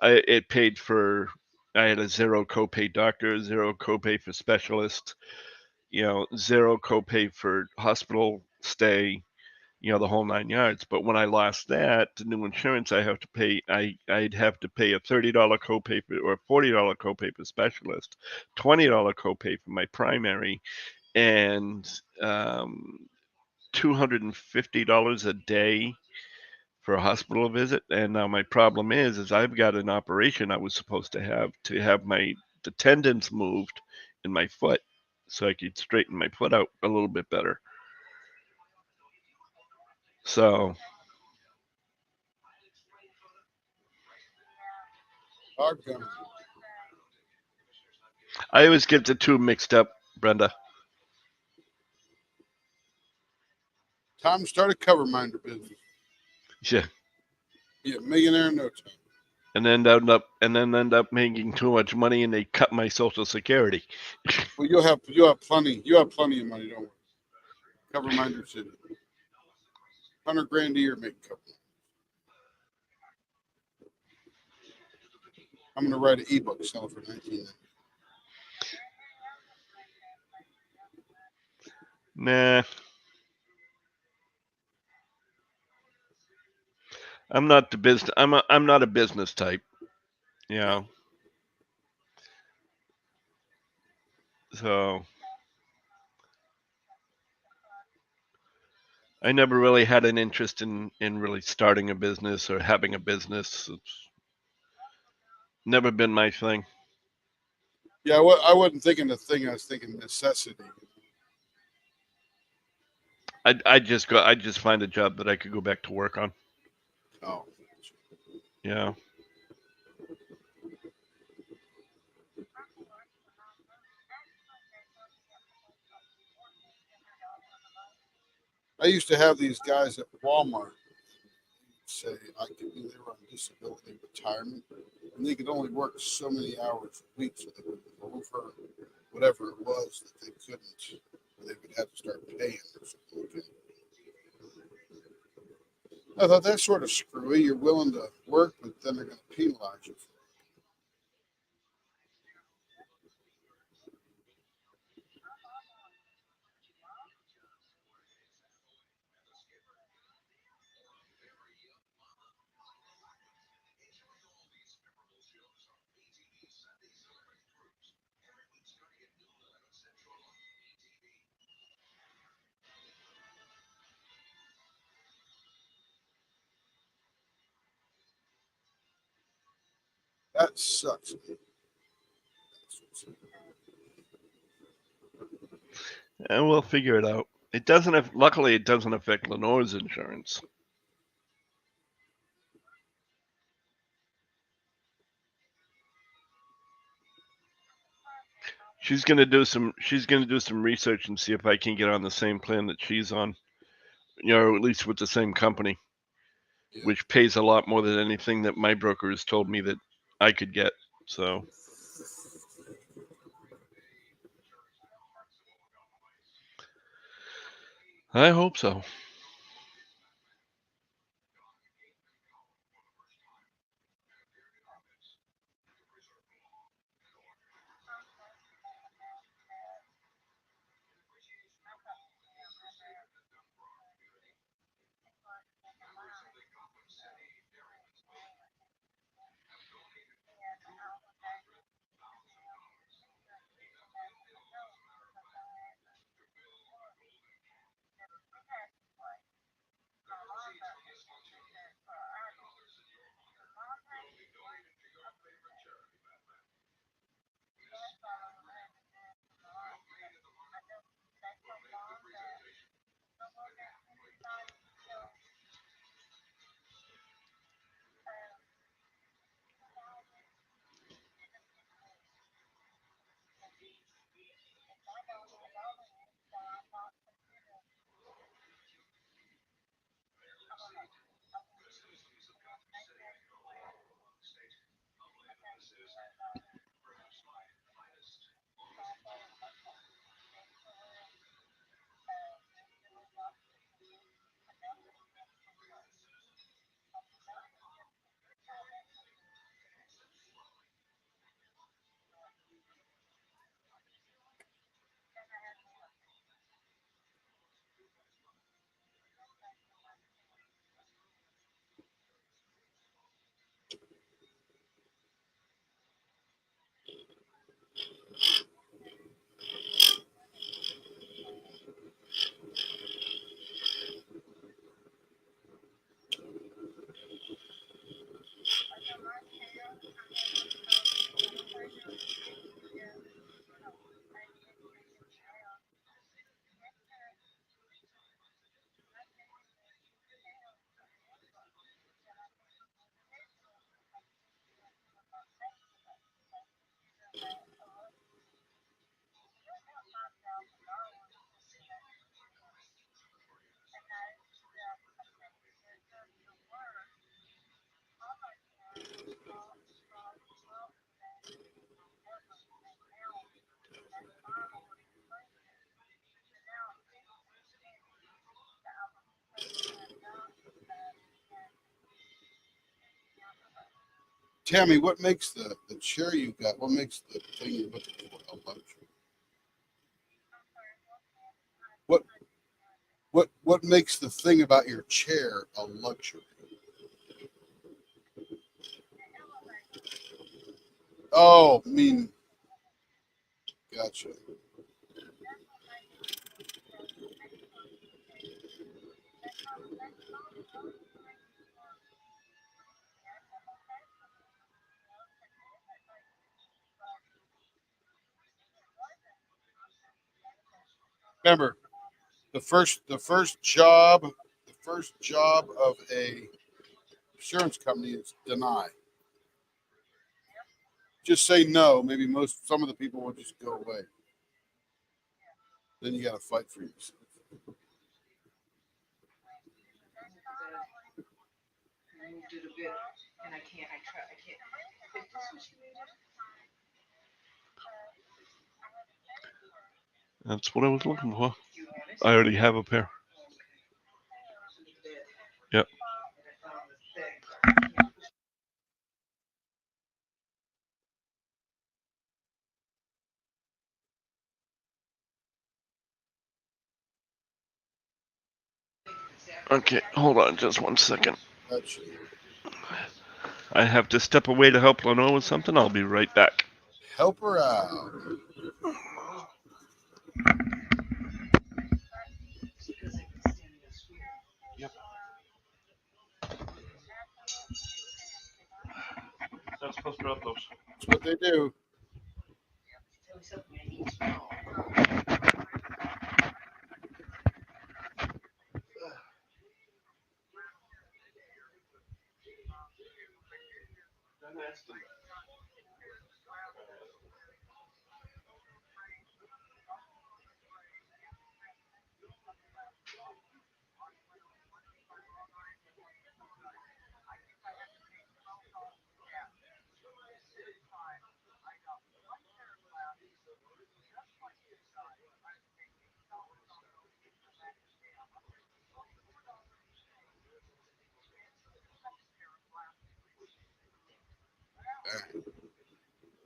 it paid for. I had a zero copay doctor, zero copay for specialist, zero copay for hospital stay, the whole 9 yards. But when I lost that, the new insurance, I have to pay. I'd have to pay a $30 copay or $40 copay for specialist, $20 copay for my primary, and $250 a day for a hospital visit. And now my problem is I've got an operation I was supposed to have the tendons moved in my foot so I could straighten my foot out a little bit better. So Doggone. I always get the two mixed up, Brenda. Time to start a cover minder business. Yeah. Be a millionaire in no time. And then end up making too much money, and they cut my Social Security. Well, you'll have plenty of money. Don't worry. Cover minder city. $100,000 a year make a cover. I'm gonna write an ebook, sell it for $19. Nah, I'm not the business. I'm not a business type. So I never really had an interest in really starting a business or having a business. It's never been my thing. Yeah, I wasn't thinking the thing. I was thinking necessity. I just find a job that I could go back to work on. Oh. Yeah. I used to have these guys at Walmart say I could be there on disability retirement, and they could only work so many hours a week, so they would over whatever it was that they couldn't. They would have to start paying or something like that. I thought that's sort of screwy. You're willing to work, but then they're going to penalize you. That sucks. And we'll figure it out. It doesn't have. Luckily, it doesn't affect Lenore's insurance. She's gonna do some research and see if I can get on the same plan that she's on. Or at least with the same company, Yeah. which pays a lot more than anything that my broker has told me that I could get. So I hope so. Tammy, what makes the chair you got? What makes the thing you're looking for a luxury? What makes the thing about your chair a luxury? Oh, I mean, gotcha. Remember, the first job of a insurance company is deny. Just say no. Maybe some of the people will just go away. Then you got to fight for yourself. Moved it a bit, and I can't. I can't. Is this what you needed? That's what I was looking for. You want it? I already have a pair. So the bed. Yep. And I found this thing. I can't push. Okay, hold on just 1 second. Gotcha. I have to step away to help Lenore with something. I'll be right back. Help her out. Because I can stand this fear. That's supposed to drop those. That's what they do. Tell me something I need to know.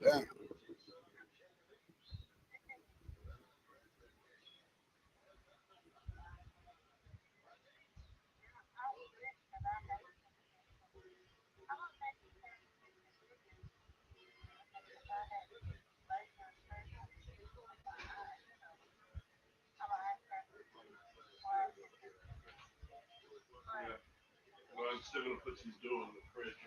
Yeah. Well, I'm still gonna put some dough in the fridge.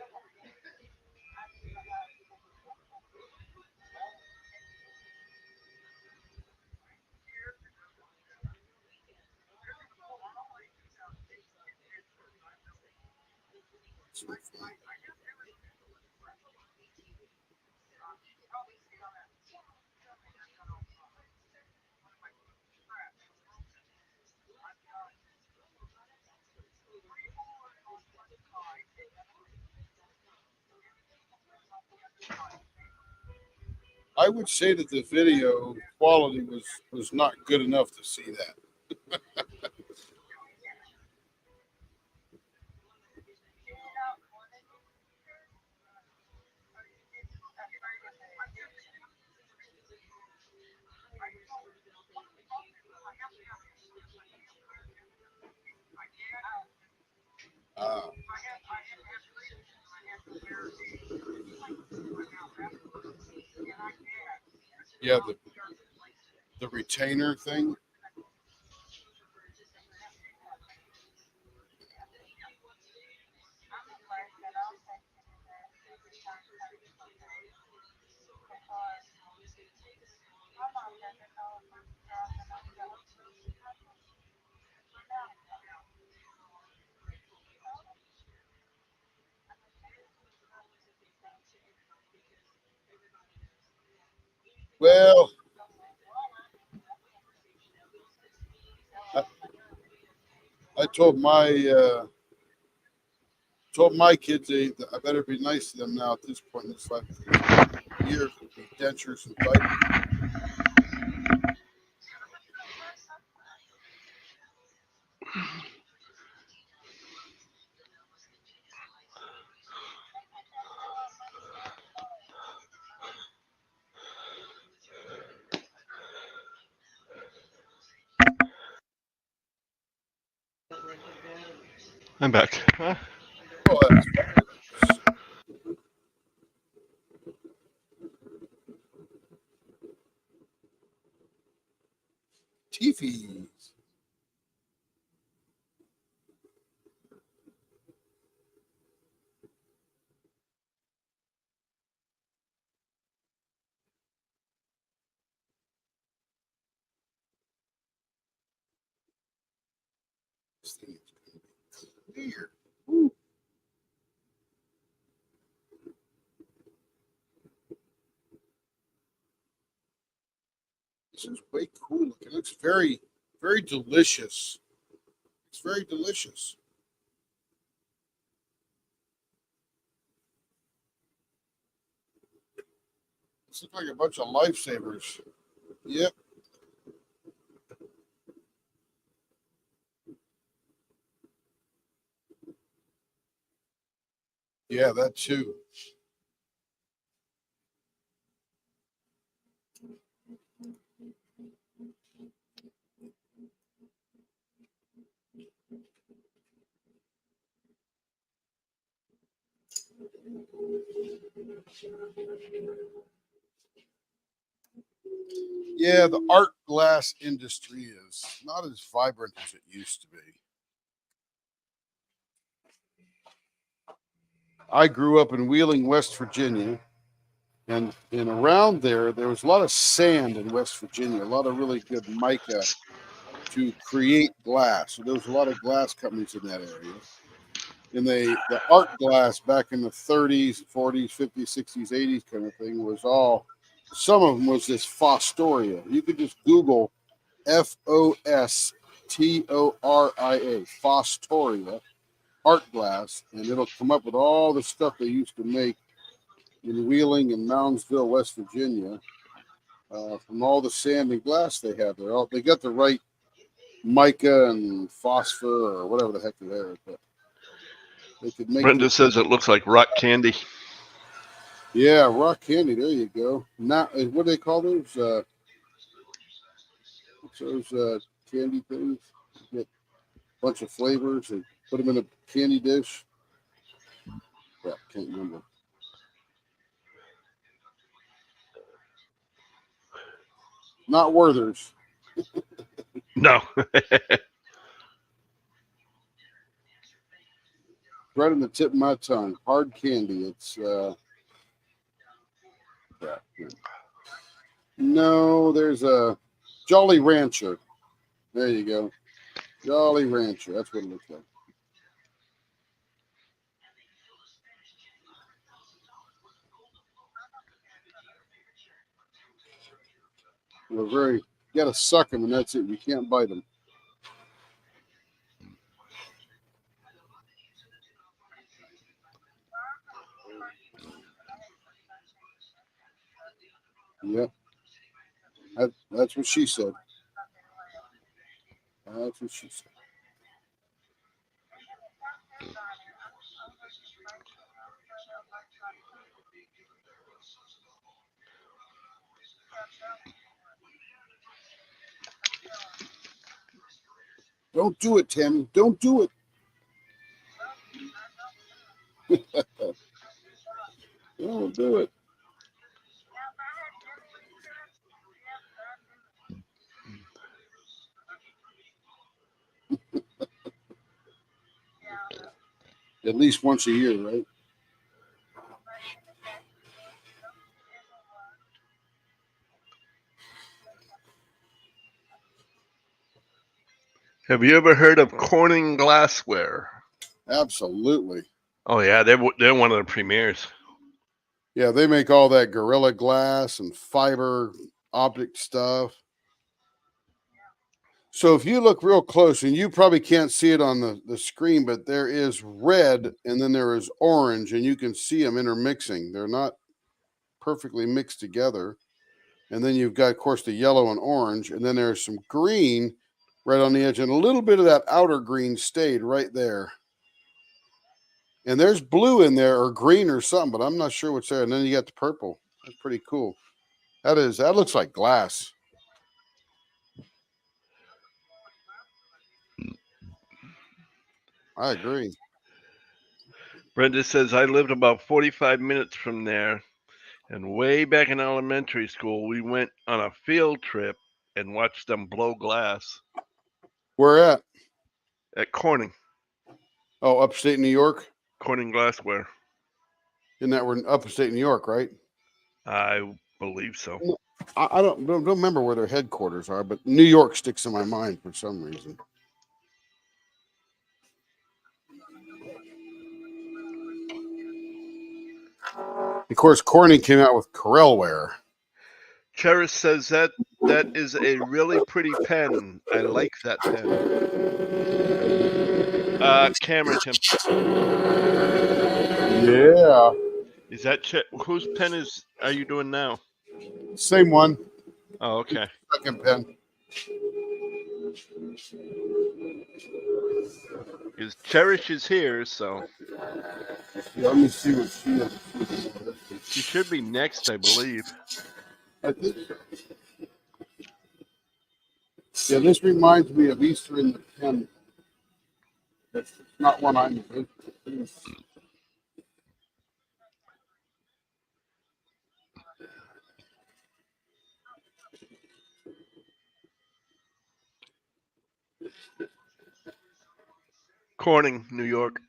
I would say that the video quality was not good enough to see that. Uh, yeah, the retainer thing. Well, I, I told my kids that I better be nice to them now at this point in this life. Years would be dentures and diapers. I'm back. Huh? Oh, that's Tiffy's. This thing is gonna be clear. Ooh. This is way cool looking. It looks very, very delicious. It's very delicious. This looks like a bunch of lifesavers. Yep. Yeah, that too. Yeah, the art glass industry is not as vibrant as it used to be. I grew up in Wheeling, West Virginia, and around there was a lot of sand in West Virginia, a lot of really good mica to create glass. So there was a lot of glass companies in that area. And the art glass back in the 30s, 40s, 50s, 60s, 80s kind of thing was all, some of them was this Fostoria. You could just Google Fostoria, Fostoria, art glass, and it'll come up with all the stuff they used to make in Wheeling and Moundsville, West Virginia, from all the sand and glass they have there. They got the right mica and phosphor or whatever the heck it is, but they could make Brenda them. says it looks like rock candy. Yeah, rock candy. There you go. Now, what do they call those? What's those candy things? You get a bunch of flavors and put them in a candy dish. Yeah, can't remember. Not Werther's. No. Right on the tip of my tongue. Hard candy. It's yeah. No, there's a Jolly Rancher. There you go. Jolly Rancher. That's what it looks like. They're very, you got to suck them and that's it. You can't bite them. Yep. That's what she said. That's what she said. Don't do it, Tammy. Don't do it. Don't do it. At least once a year, right? Have you ever heard of Corning Glassware? Absolutely. Oh yeah, they're one of the premiers. Yeah, they make all that Gorilla Glass and fiber optic stuff. So if you look real close, and you probably can't see it on the screen, but there is red and then there is orange, and you can see them intermixing. They're not perfectly mixed together. And then you've got, of course, the yellow and orange, and then there's some green right on the edge, and a little bit of that outer green stayed right there. And there's blue in there or green or something, but I'm not sure what's there. And then you got the purple. That's pretty cool. That looks like glass. I agree. Brenda says, I lived about 45 minutes from there, and way back in elementary school, we went on a field trip and watched them blow glass Where at? at Corning Upstate New York. Glassware. Isn't that we're in upstate New York, right? I believe so. I don't remember where their headquarters are, but New York sticks in my mind for some reason. Of course, Corning came out with Corelware. Cherish says that is a really pretty pen. I like that pen. Camera, Tim. Yeah. Is that whose pen are you doing now? Same one. Oh, okay. Second pen. Because Cherish is here, so Yeah, let me see what she is. she should be next, I believe. I think. Yeah, this reminds me of Easter in the Pen. That's not one I'm. Corning, New York.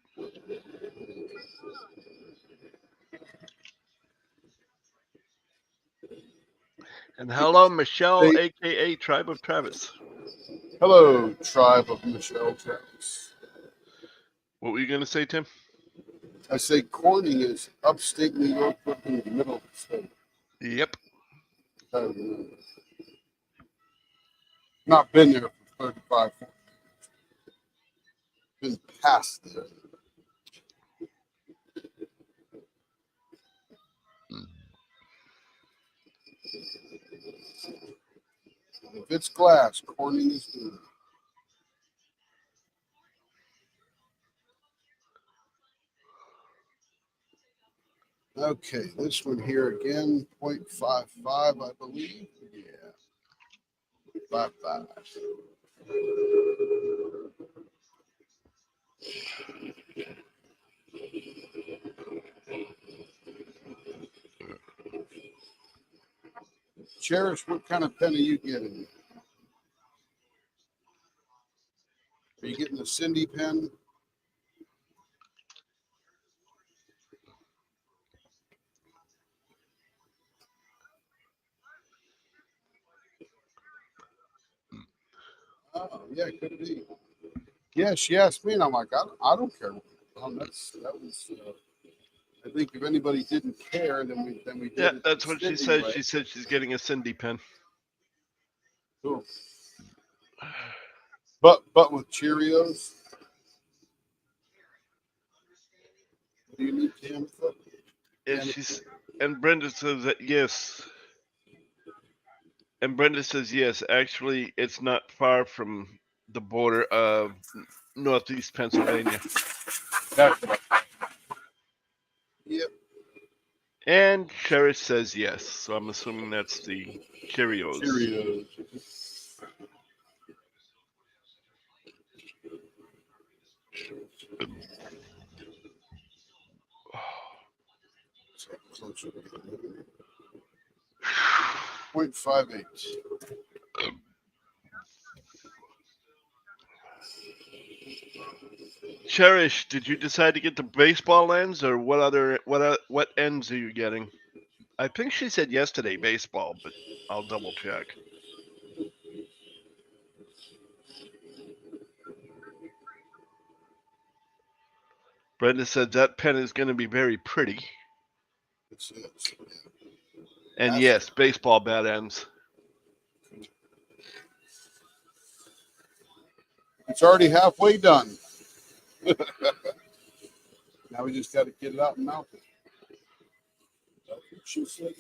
And hello, Michelle, Hey. aka Tribe of Travis. Hello, tribe of Michelle Travis. What were you gonna say, Tim? I say Corning is upstate New York, but in the middle of the state. Yep. Not been there for 35, 40 years. Been past there. If it's glass, Corning is good. Okay, this one here again, 0.55, I believe. Yeah. 0.55. Cherish, what kind of pen are you getting? Are you getting a Cindy pen? Oh, yeah, it could be. Yeah, she asked me, and I'm like, I don't care. That was. I think if anybody didn't care, then we did. Yeah, it that's the what she Cindy said. way. She said she's getting a Cindy pen. Cool. But with Cheerios. Do you need Tam Cook? And Brenda says that yes. And Brenda says yes. Actually, it's not far from the border of Northeast Pennsylvania. That's what Yep. And Cherish says yes. So I'm assuming that's the Cheerios. Cheerios. Closer. 0.58. Cherish, did you decide to get the baseball lens, or what ends are you getting? I think she said yesterday baseball, but I'll double check. Brenda said that pen is going to be very pretty. It's And yes, baseball bat ends. It's already halfway done. Now we just got to get it out and mount it. That's what she said.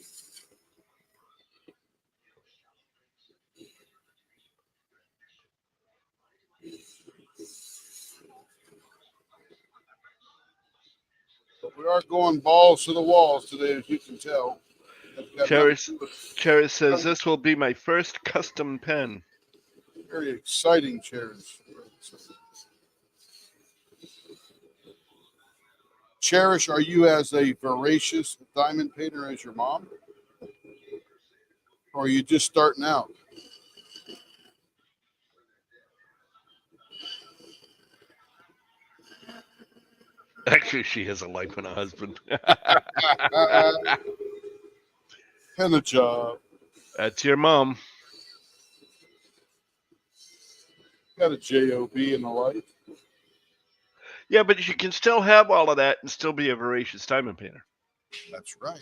But we are going balls to the walls today, as you can tell. Cherish says this will be my first custom pen. Very exciting, Cherish. Cherish, are you as a voracious diamond painter as your mom? Or are you just starting out? Actually, she has a life and a husband. And a job. That's your mom. Got a job and a life. Yeah, but you can still have all of that and still be a voracious diamond painter. That's right.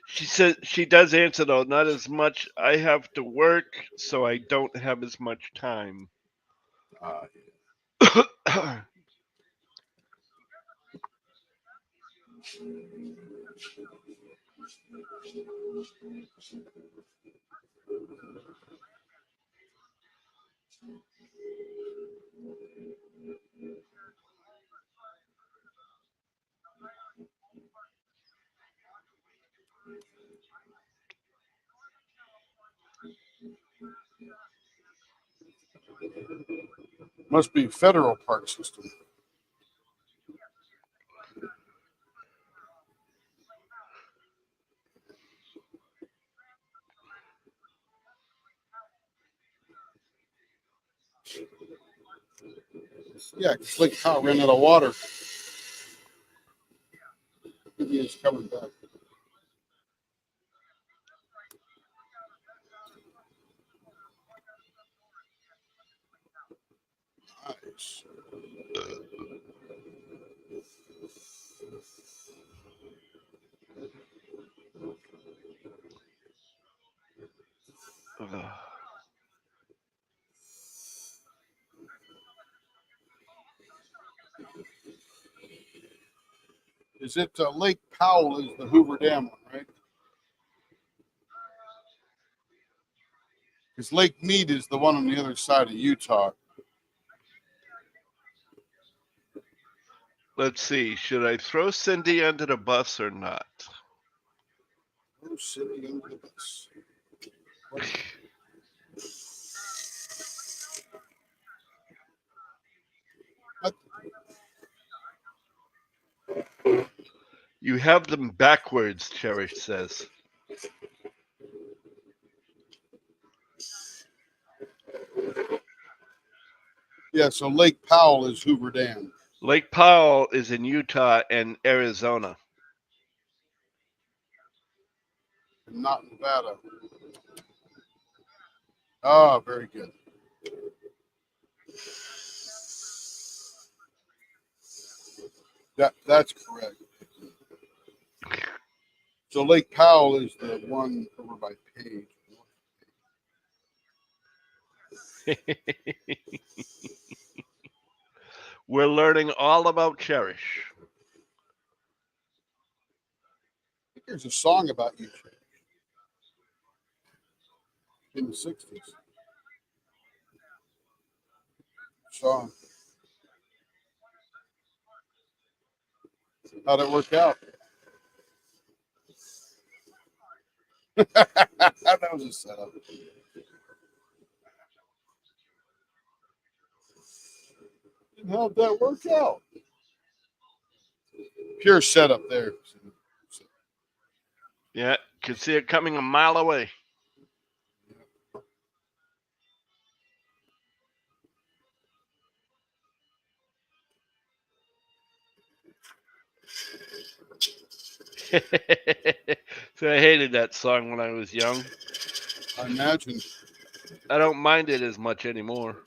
She says she does answer though, not as much. I have to work, so I don't have as much time. Must be federal park system. Yeah, it's like how ran out of water. Maybe it's coming back. Nice. Is it Lake Powell is the Hoover Dam one, right? Because Lake Mead is the one on the other side of Utah. Let's see. Should I throw Cindy under the bus or not? Oh, city under the bus. You have them backwards, Cherish says. Yeah, so Lake Powell is Hoover Dam. Lake Powell is in Utah and Arizona. Not Nevada. Ah, very good. That's correct. So Lake Powell is the one over by Page. We're learning all about Cherish. I think there's a song about you in the 60s. Song. How'd it work out? That was a setup. And how'd that work out? Pure setup there. Yeah, could see it coming a mile away. So I hated that song when I was young. I imagine. I don't mind it as much anymore.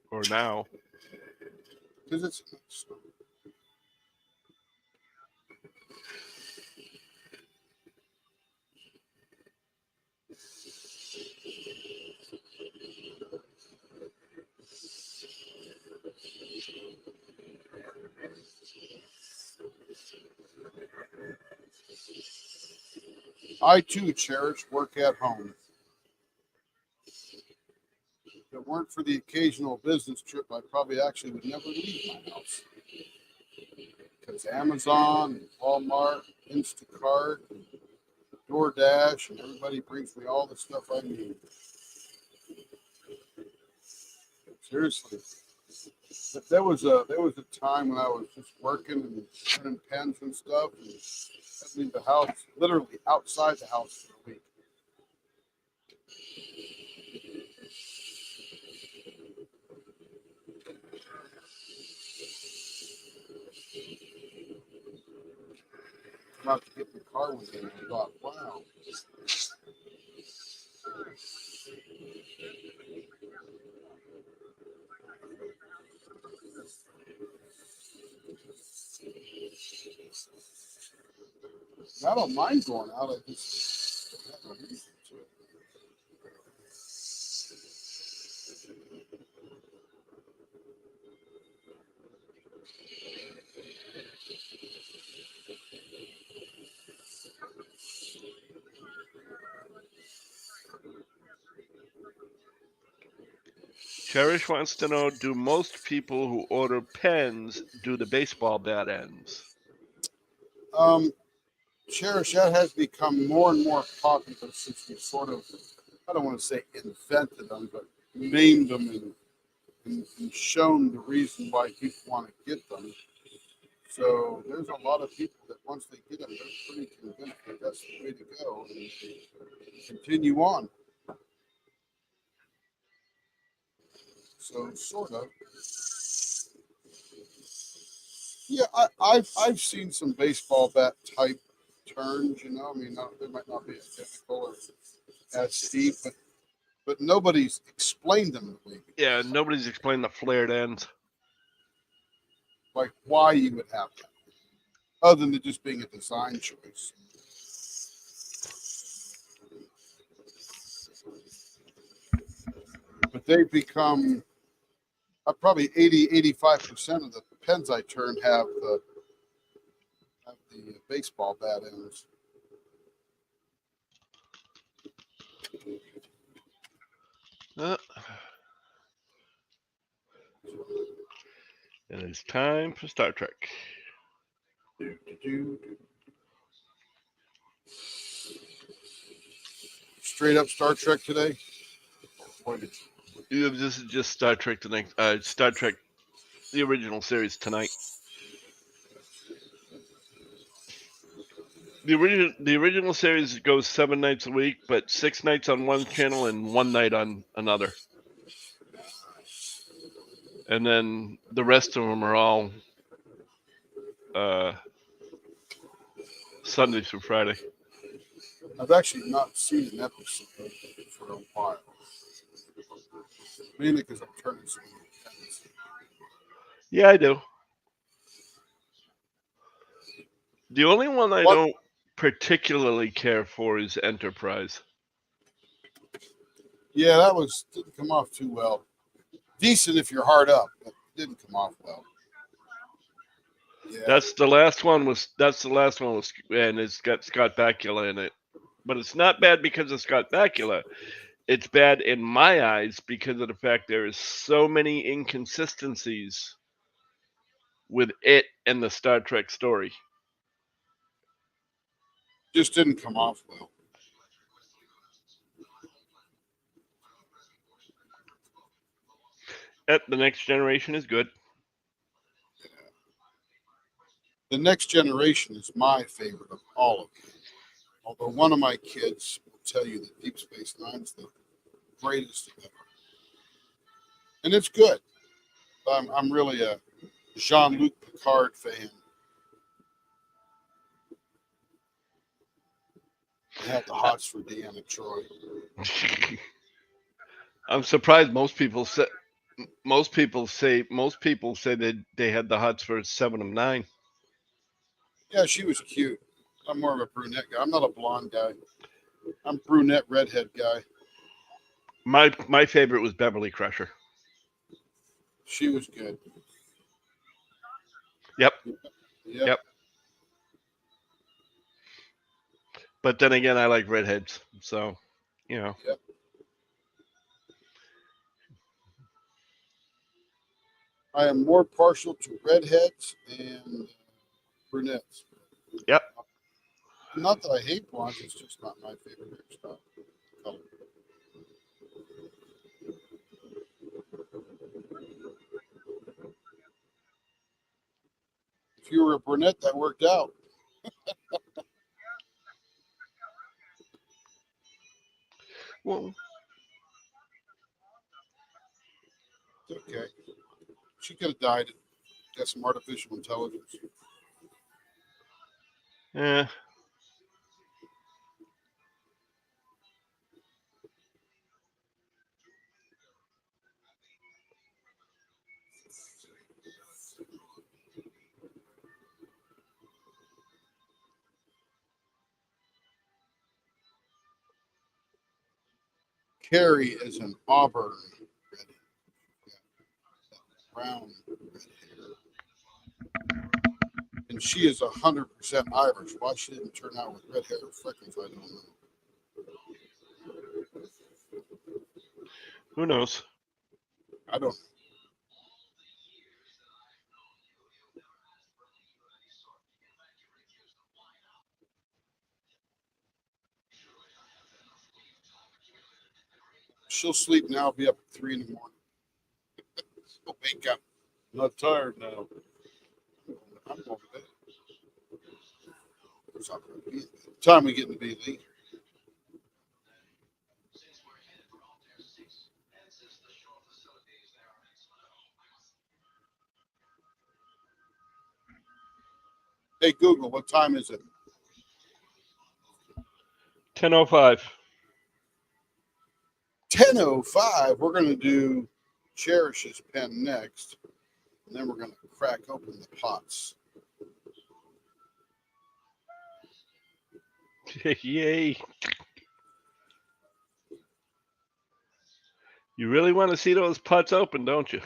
Or now. Because it's I too cherish work at home. If it weren't for the occasional business trip, I probably actually would never leave my house. Because Amazon, and Walmart, Instacart, and DoorDash, and everybody brings me all the stuff I need. Seriously. But there was a time when I was just working and turning pens and stuff, and I'd leave the house, literally outside the house for a week. About to get in the car with him, I thought, wow. I don't mind going out. I just don't have a reason to. Cherish wants to know: do most people who order pens do the baseball bat ends? Cherish, that has become more and more popular since we sort of, I don't want to say invented them, but named them and shown the reason why people want to get them. So there's a lot of people that once they get them, they're pretty convinced that that's the way to go and they continue on. So sort of. Yeah, I've seen some baseball bat type turns. You know, I mean, they might not be identical or as steep, but nobody's explained them to me. Yeah, nobody's explained the flared ends. Like why you would have that, other than it just being a design choice. But they've become probably 85% of the pens I turn have the baseball bat ends. It is time for Star Trek. Straight up Star Trek today. This is just Star Trek tonight. Star Trek, the original series tonight. The original series goes 7 nights a week, but 6 nights on one channel and 1 night on another. And then the rest of them are all Sunday through Friday. I've actually not seen an episode for a while. Mainly because I'm turning so many pens. Yeah, I do. The only one I don't particularly care for is Enterprise. Yeah, that didn't come off too well. Decent if you're hard up, but didn't come off well. Yeah. That's the last one, and it's got Scott Bakula in it. But it's not bad because of Scott Bakula. It's bad in my eyes because of the fact there is so many inconsistencies with it and the Star Trek story. Just didn't come off well. The Next Generation is good. The Next Generation is my favorite of all of them. Although one of my kids will tell you that Deep Space Nine's the greatest ever. And it's good. I'm really a Jean-Luc Picard fan. I have the hots for Deanna Troi. I'm surprised most people say that they had the hots for 7 of 9. Yeah, she was cute. I'm more of a brunette guy. I'm not a blonde guy. I'm brunette redhead guy. My favorite was Beverly Crusher. She was good. Yep. Yep. But then again, I like redheads, so you know. Yep. I am more partial to redheads and brunettes. Yep. Not that I hate blondes, it's just not my favorite hairstyle. Color. If you were a brunette, that worked out. Well, It's okay. She could have died. Got some artificial intelligence. yeah. Carrie is an auburn red, brown red hair, and she is 100% Irish. Why she didn't turn out with red hair or freckles, I don't know. Who knows? I don't. She'll sleep now. Be up at 3 in the morning. She'll wake up. I'm not tired now. I'm going to bed. What's up? Time we get in the bed, Lee. Hey Google, what time is it? 10:05. 10:05. We're going to do Cherish's pen next, and then we're going to crack open the pots. Yay. You really want to see those pots open, don't you?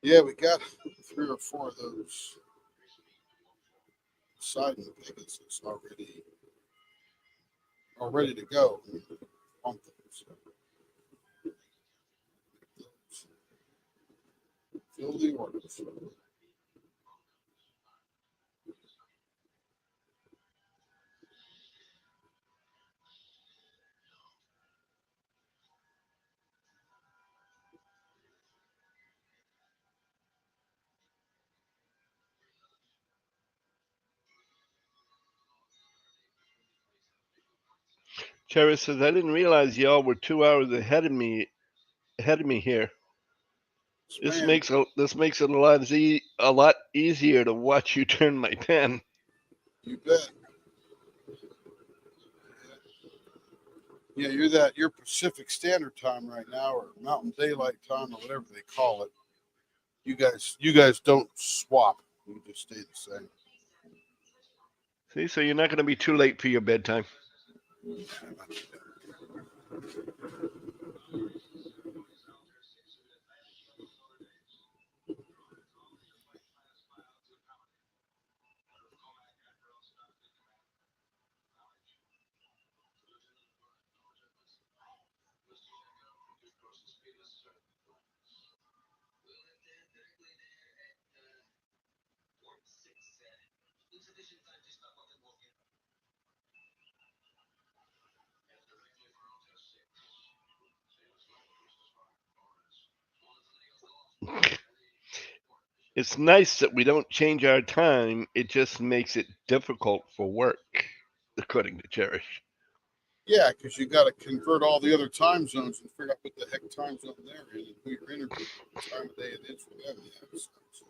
Yeah, we got 3 or 4 of those siding Pegasus all ready to go. Pump those. Fill the orders. Cherry says, I didn't realize y'all were 2 hours ahead of me here. This Man, makes it a lot easier to watch you turn my pen. you bet. Yeah, you're Pacific Standard Time right now, or Mountain Daylight Time, or whatever they call it. You guys don't swap. You just stay the same. See, so you're not going to be too late for your bedtime. It's nice that we don't change our time. It just makes it difficult for work, according to Cherish. Yeah, because you got to convert all the other time zones and figure out what the heck time zone they're in and who you're interviewing, what time of day it is for them. Yeah, so.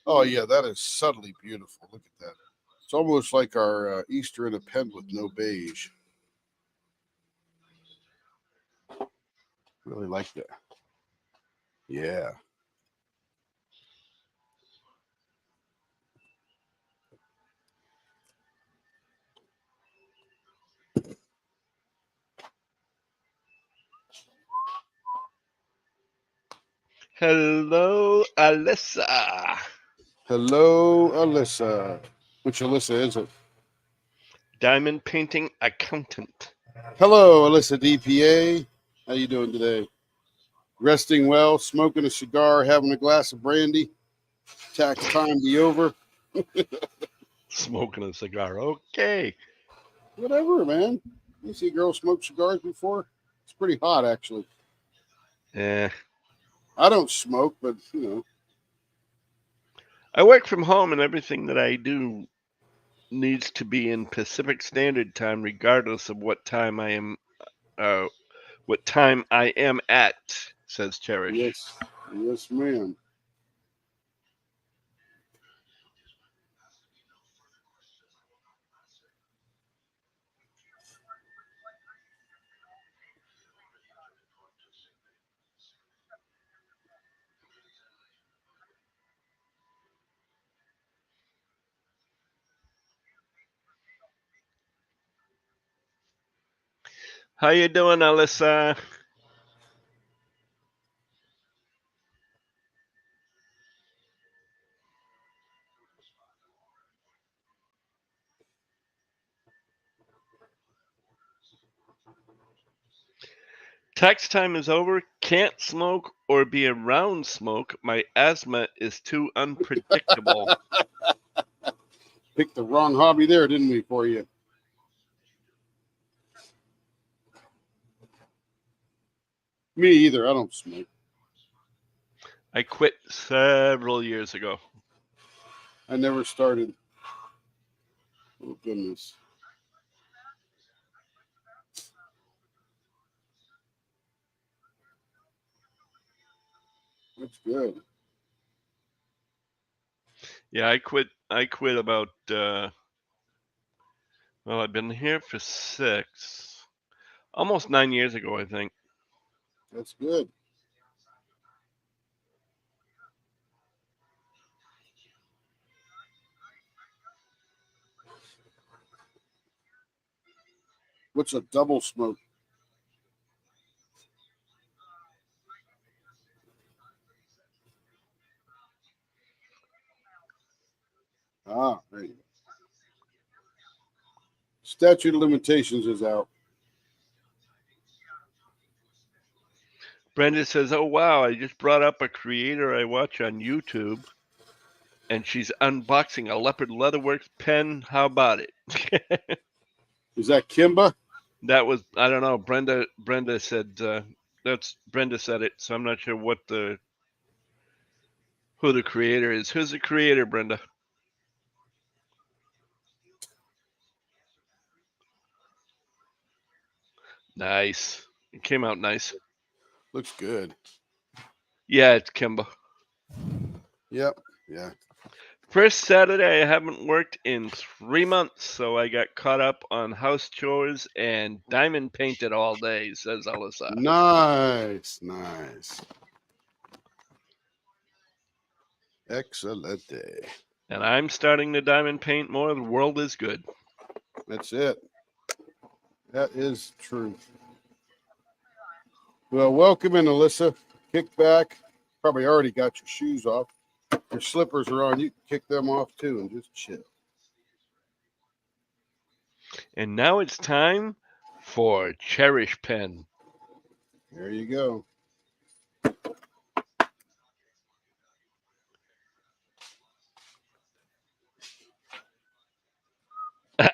Oh yeah, that is subtly beautiful. Look at that. It's almost like our Easter in a pen with no beige. Really like that. Yeah. Hello, Alyssa. Hello, Alyssa. Which Alyssa is it? Diamond painting accountant. Hello, Alyssa DPA. How you doing today? Resting well, smoking a cigar, having a glass of brandy. Tax time be over. Smoking a cigar. Okay. Whatever, man. You see girls smoke cigars before? It's pretty hot, actually. Yeah. I don't smoke, but you know. I work from home and everything that I do needs to be in Pacific Standard Time, regardless of what time I am at, says Cherish. Yes, ma'am. How you doing, Alyssa? Tax time is over. Can't smoke or be around smoke. My asthma is too unpredictable. Picked the wrong hobby there, didn't we, for you? Me either. I don't smoke. I quit several years ago. I never started. Oh, goodness. That's good. Yeah, I quit about well, I've been here for almost 9 years ago, I think. That's good. What's a double smoke? Ah, there you go. Statute of limitations is out. Brenda says, "Oh wow, I just brought up a creator I watch on YouTube, and she's unboxing a Leopard Leatherworks pen. How about it?" Is that Kimba? That was, I don't know. Brenda said that's Brenda said it, so I'm not sure who the creator is. Who's the creator, Brenda? Nice. It came out nice. Looks good. Yeah, it's Kimba. Yep. Yeah. First Saturday I haven't worked in 3 months, so I got caught up on house chores and diamond painted all day, says Alyssa. Nice. Nice. Excellent day. And I'm starting to diamond paint more. The world is good. That's it. That is true. Well, welcome in, Alyssa. Kick back. Probably already got your shoes off. Your slippers are on. You can kick them off too and just chill. And now it's time for Cherish Pen. There you go.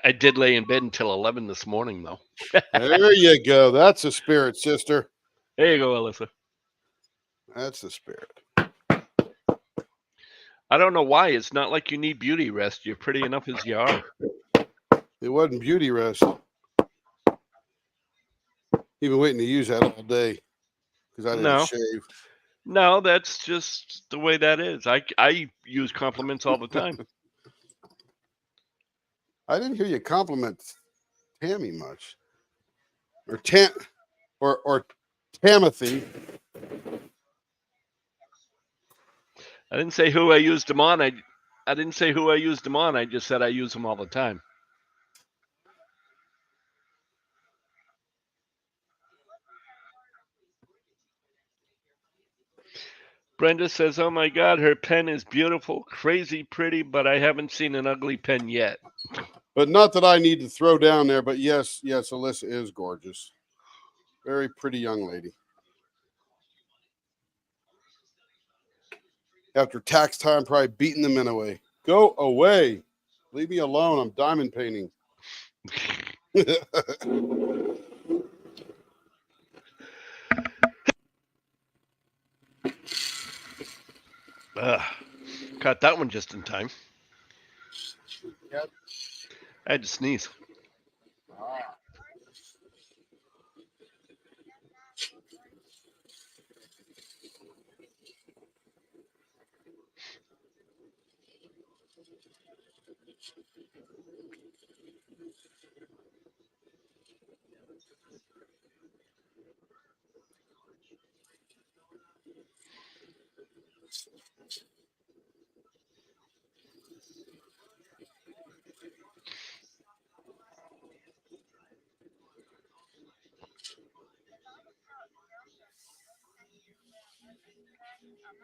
I did lay in bed until 11 this morning, though. There you go. That's the spirit, sister. There you go, Alyssa. That's the spirit. I don't know why. It's not like you need beauty rest. You're pretty enough as you are. It wasn't beauty rest. You've been waiting to use that all day because I didn't No. shave. No, that's just the way that is. I use compliments all the time. I didn't hear you compliment Tammy much, or Tamothy. I didn't say who I used them on. I didn't say who I used them on. I just said I use them all the time. Brenda says, "Oh my God, her pen is beautiful, crazy pretty, but I haven't seen an ugly pen yet." But not that I need to throw down there, but yes, Alyssa is gorgeous. Very pretty young lady. After tax time, probably beating the men away. Go away. Leave me alone. I'm diamond painting. Caught that one just in time. Yep. I had to sneeze.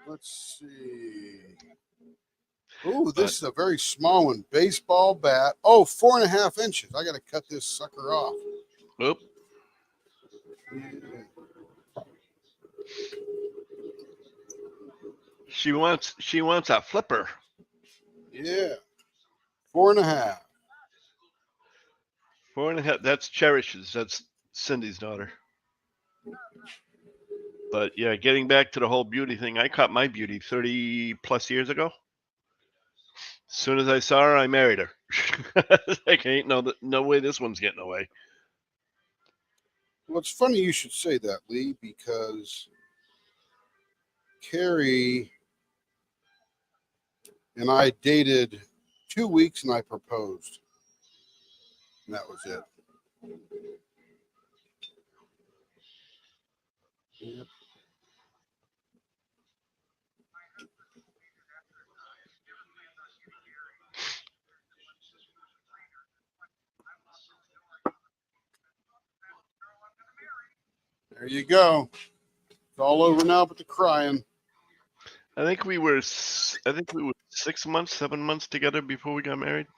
Let's see. Oh, this is a very small one. Baseball bat. Oh, 4.5 inches. I got to cut this sucker off. Oop. She wants a flipper. Yeah. 4.5. 4.5. That's Cherish's. That's Cindy's daughter. But yeah, getting back to the whole beauty thing, I caught my beauty 30 plus years ago. As soon as I saw her, I married her. Like, ain't no way this one's getting away. Well, it's funny you should say that, Lee, because Carrie and I dated 2 weeks and I proposed. And that was it. Yep. There you go. It's all over now but the crying. I think we were 6 months, 7 months together before we got married.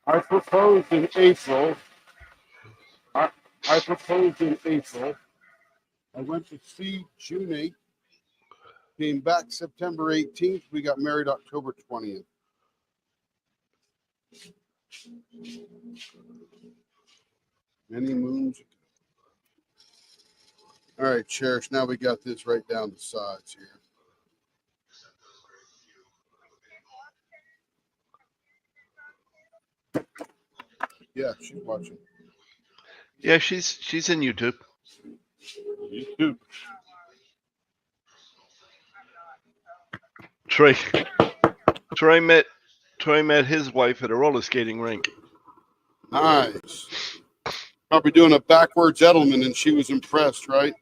I proposed in April. I proposed in April. I went to sea June 8th. Came back September 18th. We got married October 20th. Many moons. All right, Cherish. Now we got this right down the sides here. Yeah, she's watching. Yeah, she's in YouTube. YouTube. Troy met his wife at a roller skating rink. Nice. Probably doing a backwards Edelman, and she was impressed, right?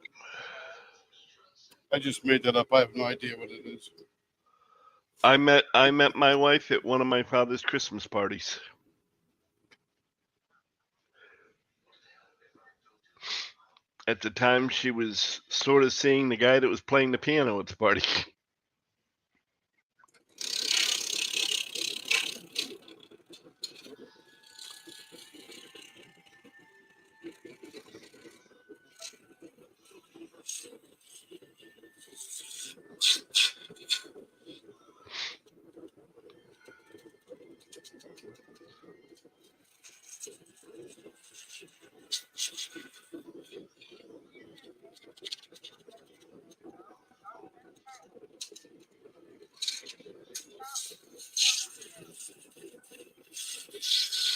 I just made that up. I have no idea what it is. I met my wife at one of my father's Christmas parties. At the time, she was sort of seeing the guy that was playing the piano at the party.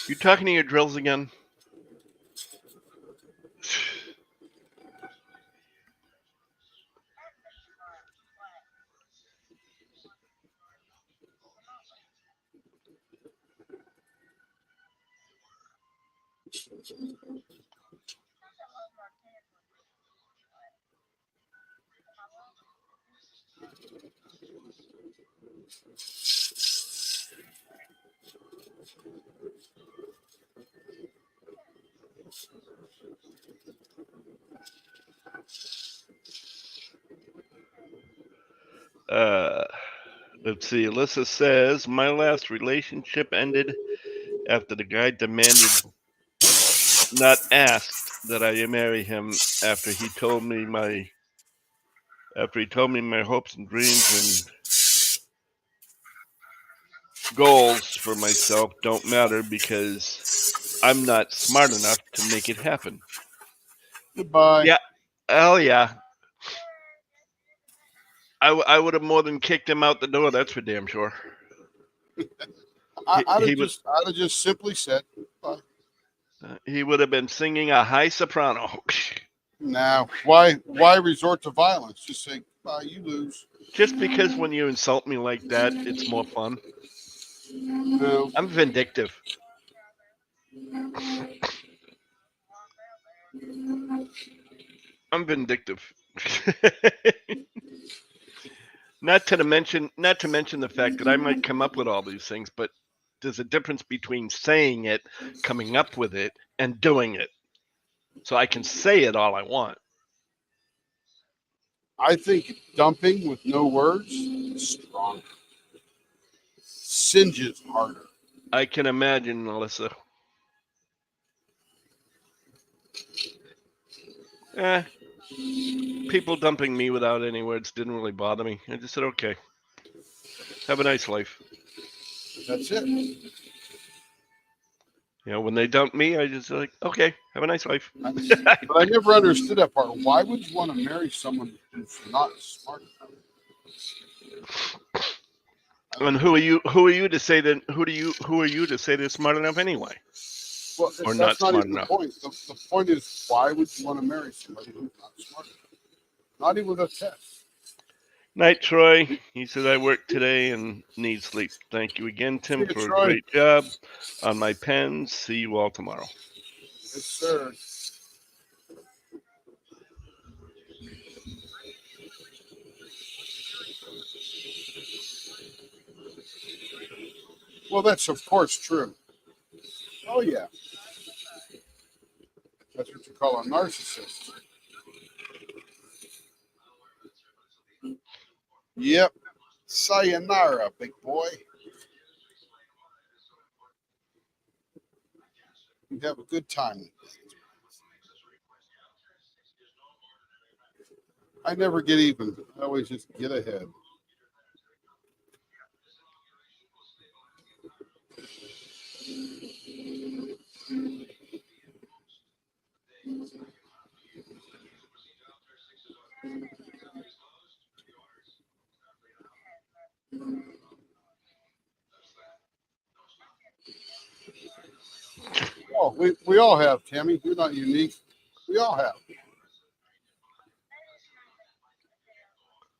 You talking to your drills again? Let's see. Alyssa says my last relationship ended after the guy demanded, not asked, that I marry him after he told me my hopes and dreams and goals for myself don't matter because I'm not smart enough to make it happen. Goodbye. Yeah. Hell yeah. I would have more than kicked him out the door. That's for damn sure. I'd He have just simply said, goodbye. He would have been singing a high soprano. Now, why resort to violence? Just say, goodbye, you lose. Just because when you insult me like that, it's more fun. No. I'm vindictive. I'm vindictive. Not to mention the fact that I might come up with all these things, but there's a difference between saying it, coming up with it, and doing it. So I can say it all I want. I think dumping with no words is stronger. Singes harder. I can imagine, Melissa. People dumping me without any words didn't really bother me. I just said, okay, have a nice life. That's it. You know, when they dump me, I just like, okay, have a nice life. But I never understood that part. Why would you want to marry someone who's not smart enough? And who are you to say that? Who are you to say they're smart enough anyway? Well, Or that's not smart even enough. the point. The point is, why would you want to marry somebody who's not smart enough? Not even with a test. Night, Troy. He said, I work today and need sleep. Thank you again, Tim, See you, for Troy. a great job on my pens. See you all tomorrow. Yes, sir. Well, that's of course true. Oh yeah. That's what you call a narcissist. Yep. Sayonara, big boy. You have a good time. I never get even. I always just get ahead. Oh, we all have, Tammy. You're not unique. We all have.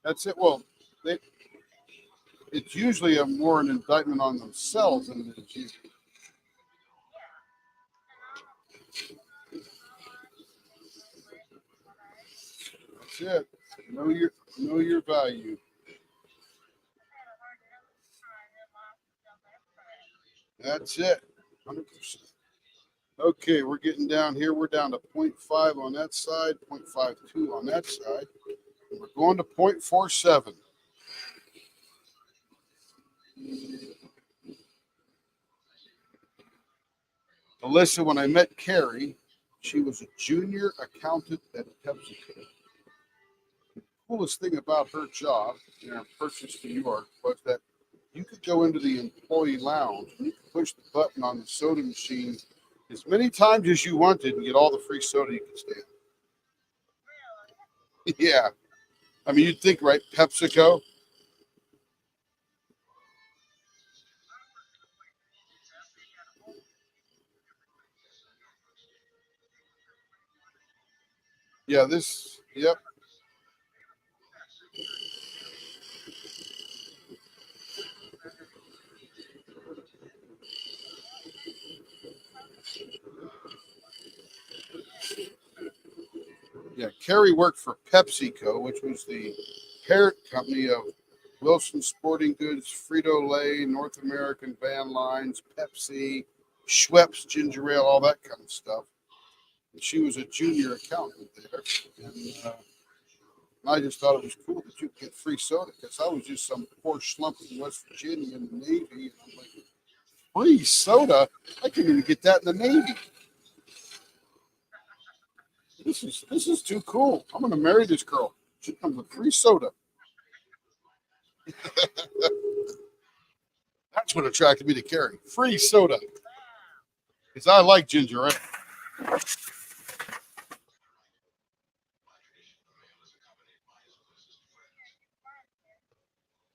That's it. Well, it's usually more an indictment on themselves than it's you. That's it. Know your value. That's it. 100%. Okay, we're getting down here. We're down to 0.5 on that side, 0.52 on that side. We're going to 0.47. Alyssa, when I met Carrie, she was a junior accountant at PepsiCo. The coolest thing about her job in our purchase to New York was that you could go into the employee lounge and you could push the button on the soda machine as many times as you wanted and get all the free soda you could stand. Yeah. I mean, you'd think, right? PepsiCo. Yeah, yep. Yeah, Carrie worked for PepsiCo, which was the parent company of Wilson Sporting Goods, Frito-Lay, North American Van Lines, Pepsi, Schweppes ginger ale, all that kind of stuff. And she was a junior accountant there. And And I just thought it was cool that you could get free soda because I was just some poor schlump from West Virginia in the Navy. And I'm like, free soda? I can't even get that in the Navy. This is too cool. I'm gonna marry this girl. She comes with free soda. That's what attracted me to Carrie. Free soda. Because I like ginger ale.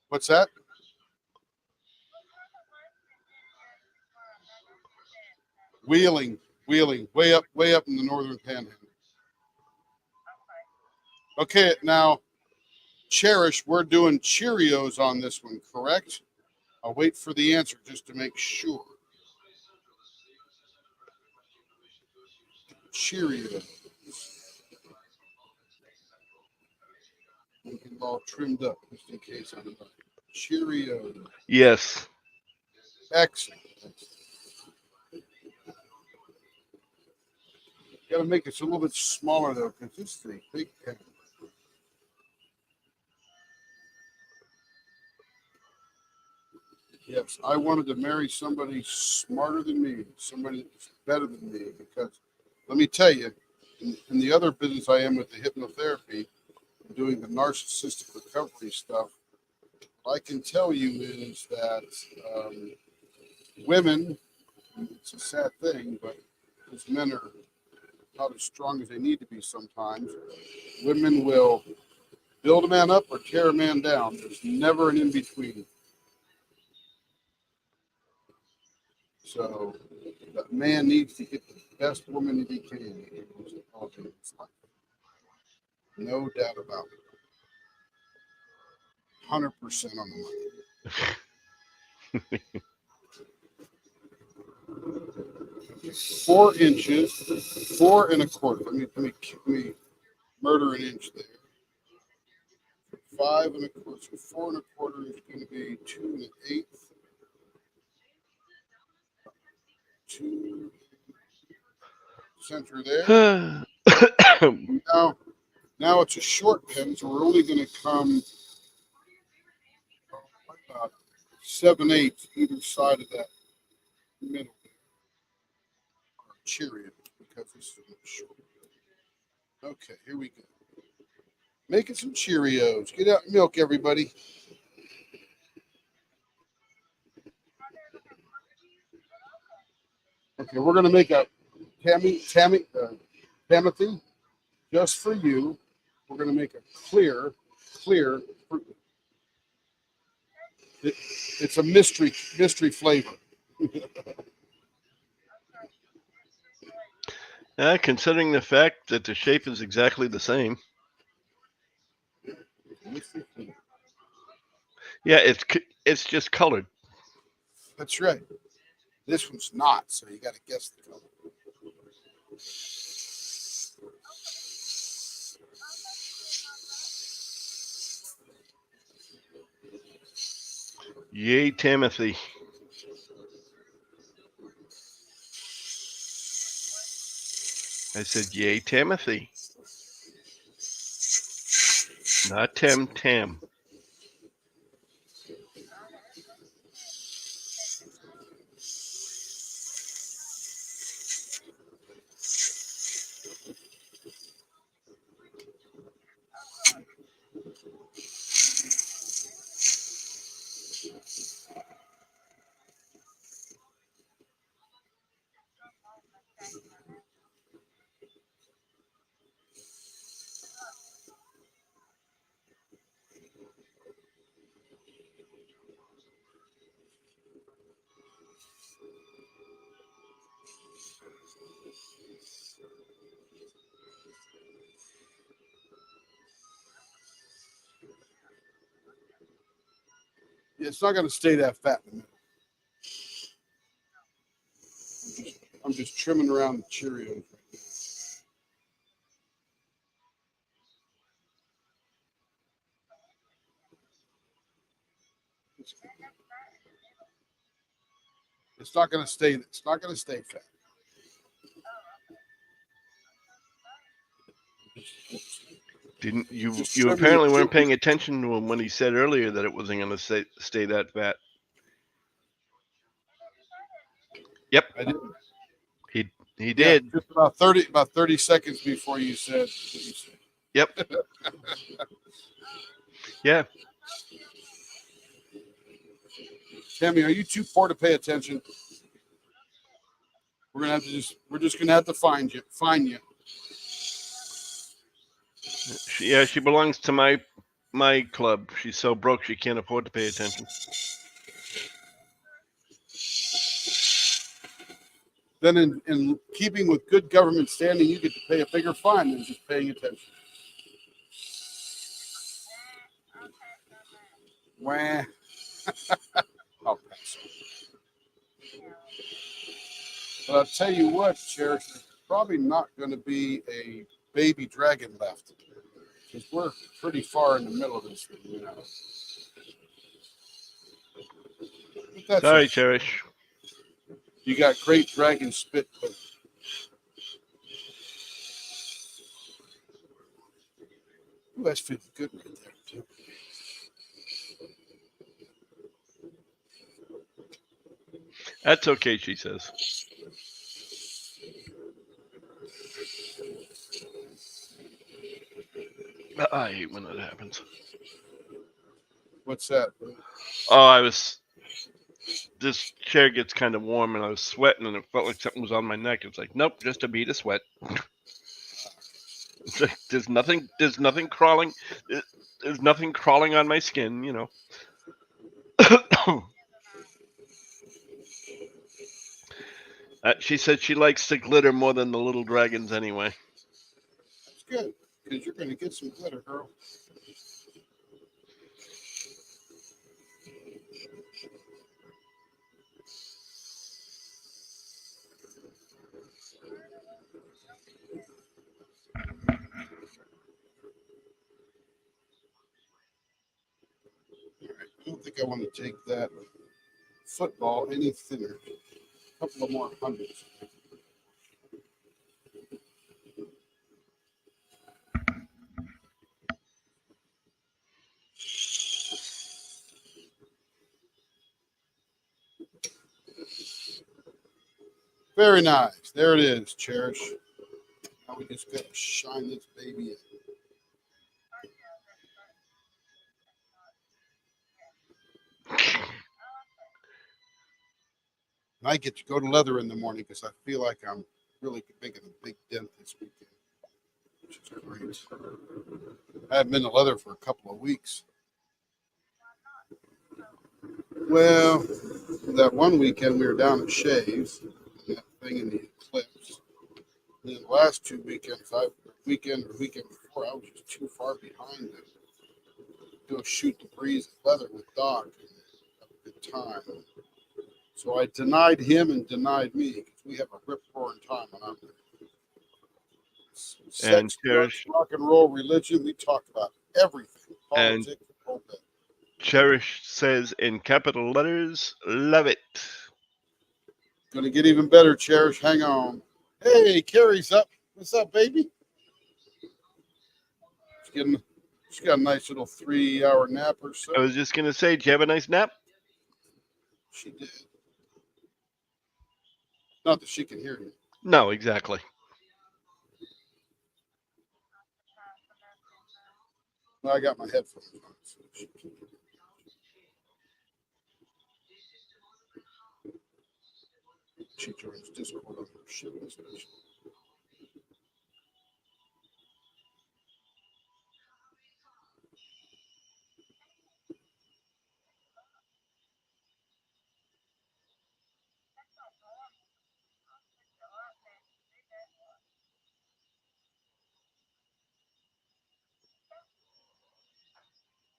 What's that? Wheeling, way up in the northern panhandle. Okay, now, Cherish, we're doing Cheerios on this one, correct? I'll wait for the answer just to make sure. Cheerios. We can all trimmed up just in case I'm right. Cheerios. Yes. Excellent. Got to make this a little bit smaller though, because this is a big pen. Yes, I wanted to marry somebody smarter than me, somebody that's better than me, because let me tell you, in the other business I am with the hypnotherapy, doing the narcissistic recovery stuff, what I can tell you is that women, it's a sad thing, but because men are not as strong as they need to be sometimes, women will build a man up or tear a man down. There's never an in between. So that man needs to get the best woman that he can. No doubt about it. 100% on the money. 4 inches, 4 1/4. Let me murder an inch there. 5 1/4. So 4 1/4 is going to be 2 1/8. 2 center there. Now it's a short pen, so we're only going to come about 7/8 either side of that middle Cheerio, because this is a little short. Okay, here we go. Making some Cheerios. Get out and milk, everybody. Okay, we're gonna make a Timothy, just for you. We're gonna make a clear. It's a mystery flavor. Considering the fact that the shape is exactly the same. Yeah, it's just colored. That's right. This one's not, so you got to guess the color. Yay, Timothy. I said, yay, Timothy. Not Tim. Yeah, it's not going to stay that fat in the middle. I'm just trimming around the Cheerios. It's not going to stay. It's not going to stay fat. Didn't you? Just You trim apparently the weren't chicken. paying attention to him when he said earlier that it wasn't going to stay that fat. Yep, I didn't. he Yeah, did. just about 30 seconds before you said what you said. Yep. Yeah. Tammy, are you too poor to pay attention? We're just gonna have to find you. She belongs to my club. She's so broke she can't afford to pay attention. Then in keeping with good government standing, you get to pay a bigger fine than just paying attention. Wah. I'll pass. But I'll tell you what, Cherish, there's probably not going to be a baby dragon left. Because we're pretty far in the middle of this thing, you know. But that's Sorry, it. Cherish. You got great dragon spit. Ooh, that's feeling good right there, too. That's okay, she says. I hate when that happens. What's that? Oh, this chair gets kind of warm and I was sweating and it felt like something was on my neck. It's like, nope, just a bead of sweat. It's like, there's nothing crawling. There's nothing crawling on my skin, you know. She said she likes the glitter more than the little dragons anyway. That's good. Because you're going to get some glitter, girl. I don't think I want to take that football any thinner. A couple of more hundreds. Very nice. There it is, Cherish. Now we just got to shine this baby in. And I get to go to leather in the morning because I feel like I'm really making a big dent this weekend, which is great. I haven't been to leather for a couple of weeks. Well, that one weekend we were down at Shaves, that thing in the Eclipse. And then the last 2 weekends, weekend before, I was just too far behind to go shoot the breeze at leather with Doc and have a good time. So I denied him and denied me because we have a rip roaring time when I'm there. And Sex, drugs, Cherish rock and roll, religion, we talk about everything. And- Politics, whole bit. Cherish says in capital letters, love it. Gonna get even better, Cherish. Hang on. Hey, Carrie's up. What's up, baby? She's got a nice little 3-hour nap or so. I was just gonna say, did you have a nice nap? She did. Not that she can hear you. No, exactly. I got my headphones on. So she can. She joins Discord on her shipping station.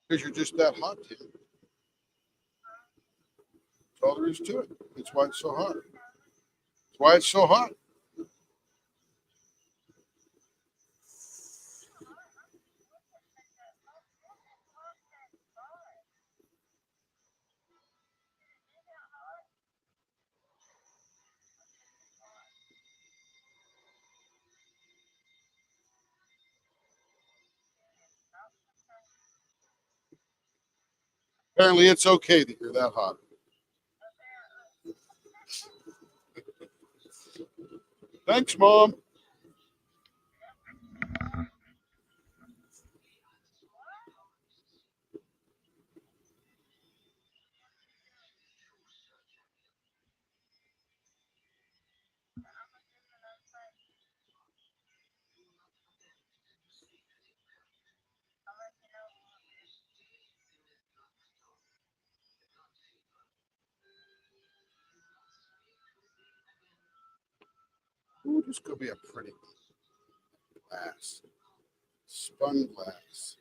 Because you're just that hot, Tim. That's all there is to it. That's why it's so hot. That's why it's so hot. Apparently, it's okay that you're that hot. Thanks, Mom. Ooh, this could be a pretty glass. Spun glass.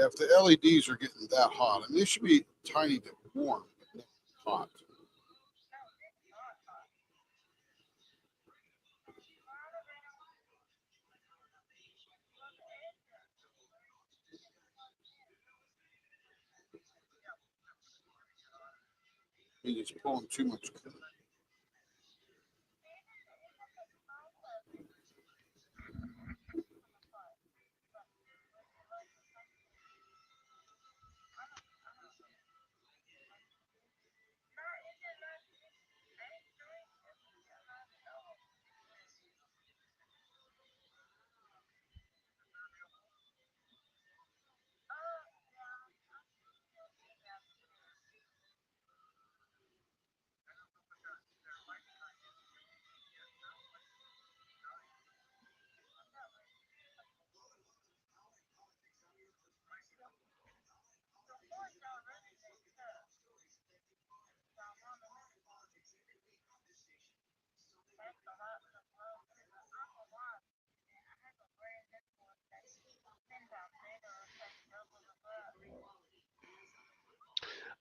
Yeah, if the LEDs are getting that hot, I mean, they should be tiny bit warm, but not hot. You're just pulling too much current.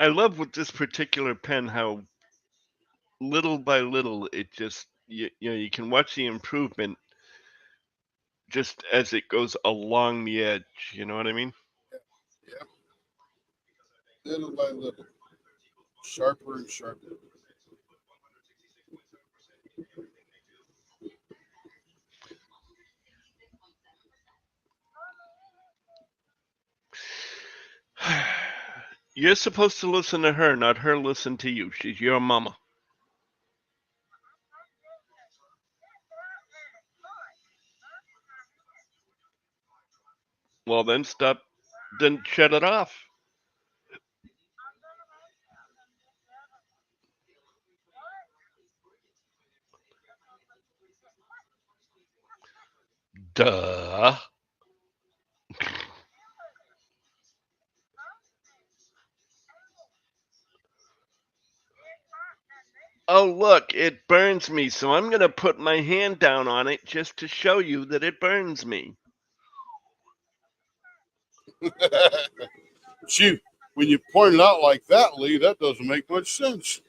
I love with this particular pen how little by little it just you know you can watch the improvement just as it goes along the edge. You know what I mean? Yeah. Little by little. Sharper and sharper. You're supposed to listen to her, not her listen to you. She's your mama. Well, then stop. Then shut it off. Duh. Oh, look, it burns me, so I'm going to put my hand down on it just to show you that it burns me. Shoot. when you point it out like that, Lee, that doesn't make much sense.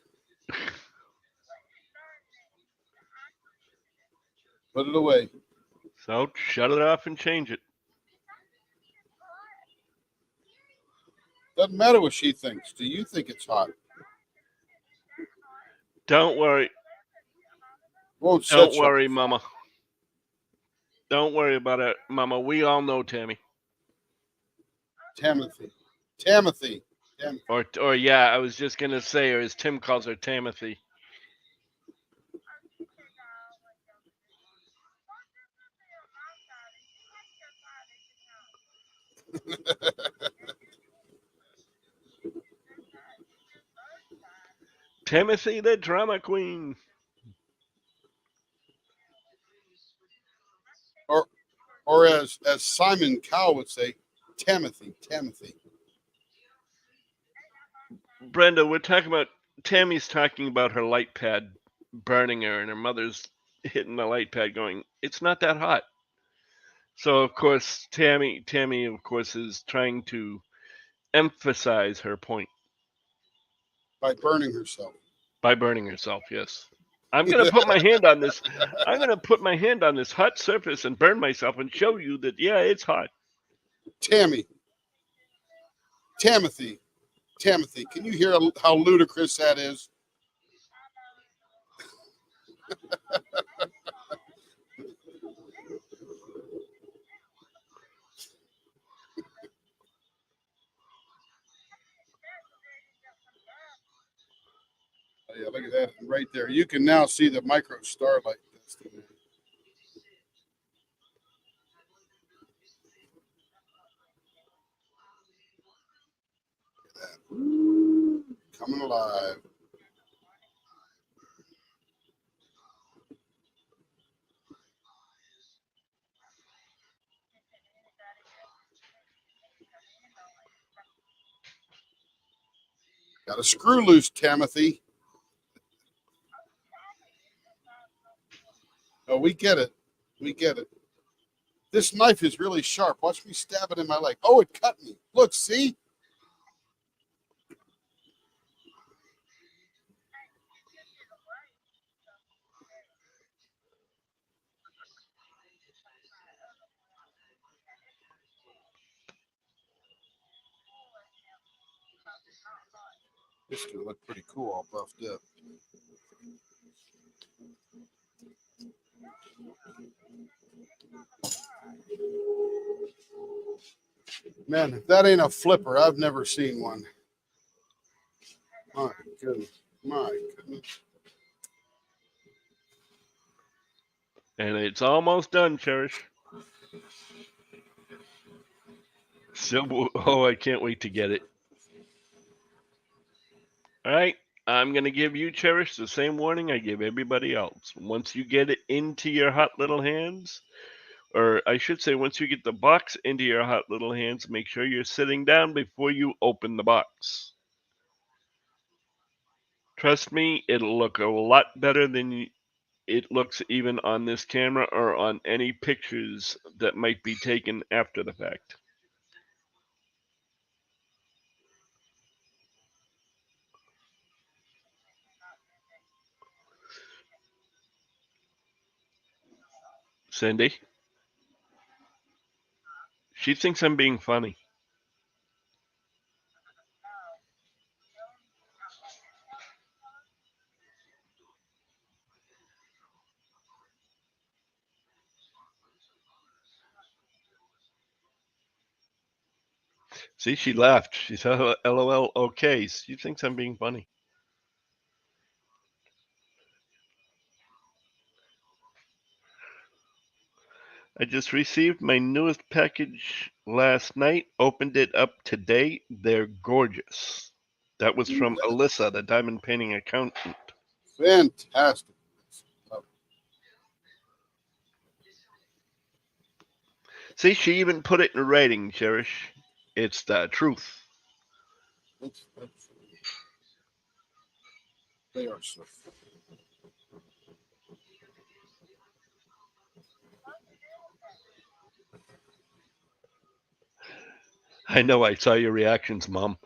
Put it away. So shut it off and change it. Doesn't matter what she thinks. Do you think it's hot? Don't worry. Won't set Don't you. worry, Mama. Don't worry about it, Mama. We all know Tammy. Timothy. Timothy. Timothy. Or yeah, I was just gonna say, or as Tim calls her, Timothy. Timothy, the drama queen. Or as Simon Cowell would say, Timothy. Timothy. Brenda, we're talking about Tammy's talking about her light pad burning her, and her mother's hitting the light pad, going, "It's not that hot." So of course, Tammy, of course, is trying to emphasize her point By burning herself. by burning herself. Yes, I'm gonna put my hand on this. I'm gonna put my hand on this hot surface and burn myself and show you that yeah, it's hot. Tammy. Timothy. Timothy. Can you hear how ludicrous that is? Oh, yeah, look at that right there. You can now see the micro starlight. Coming alive. Got a screw loose, Timothy. Oh, we get it. We get it. This knife is really sharp. Watch me stab it in my leg. Oh, it cut me. Look, see? This is gonna look pretty cool, all buffed up. Man, if that ain't a flipper, I've never seen one. My goodness. My goodness. And it's almost done, Cherish. So, oh, I can't wait to get it. All right, I'm going to give you, Cherish, the same warning I give everybody else. Once you get it into your hot little hands, or I should say, once you get the box into your hot little hands, make sure you're sitting down before you open the box. Trust me, it'll look a lot better than it looks even on this camera or on any pictures that might be taken after the fact. Cindy? She thinks I'm being funny. See, she laughed. She said, LOL, okay. She thinks I'm being funny. I just received my newest package last night. Opened it up today. They're gorgeous. That was from Alyssa, the diamond painting accountant. Fantastic. See, she even put it in writing, Cherish. It's the truth. They are so. I know. I saw your reactions, Mom.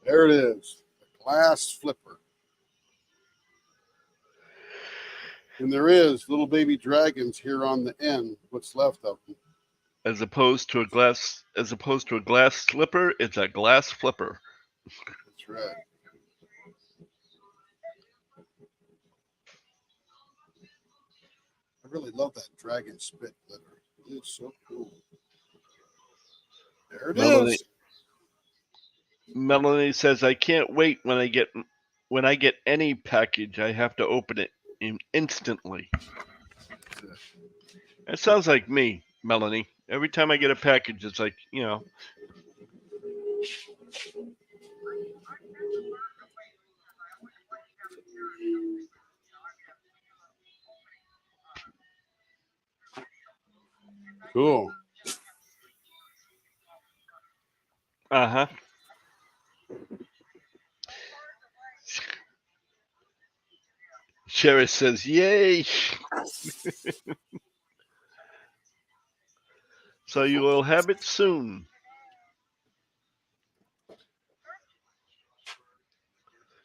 There it is. The glass flipper. And there is little baby dragons here on the end, what's left of them. As opposed to a glass slipper, it's a glass flipper. That's right. I really love that dragon spit glitter. It's so cool. There it is. Melanie says, "I can't wait when I get any package. I have to open it instantly." That sounds like me, Melanie. Every time I get a package, it's like, Cool. uh-huh. Sheriff says, "Yay!" So you will have it soon.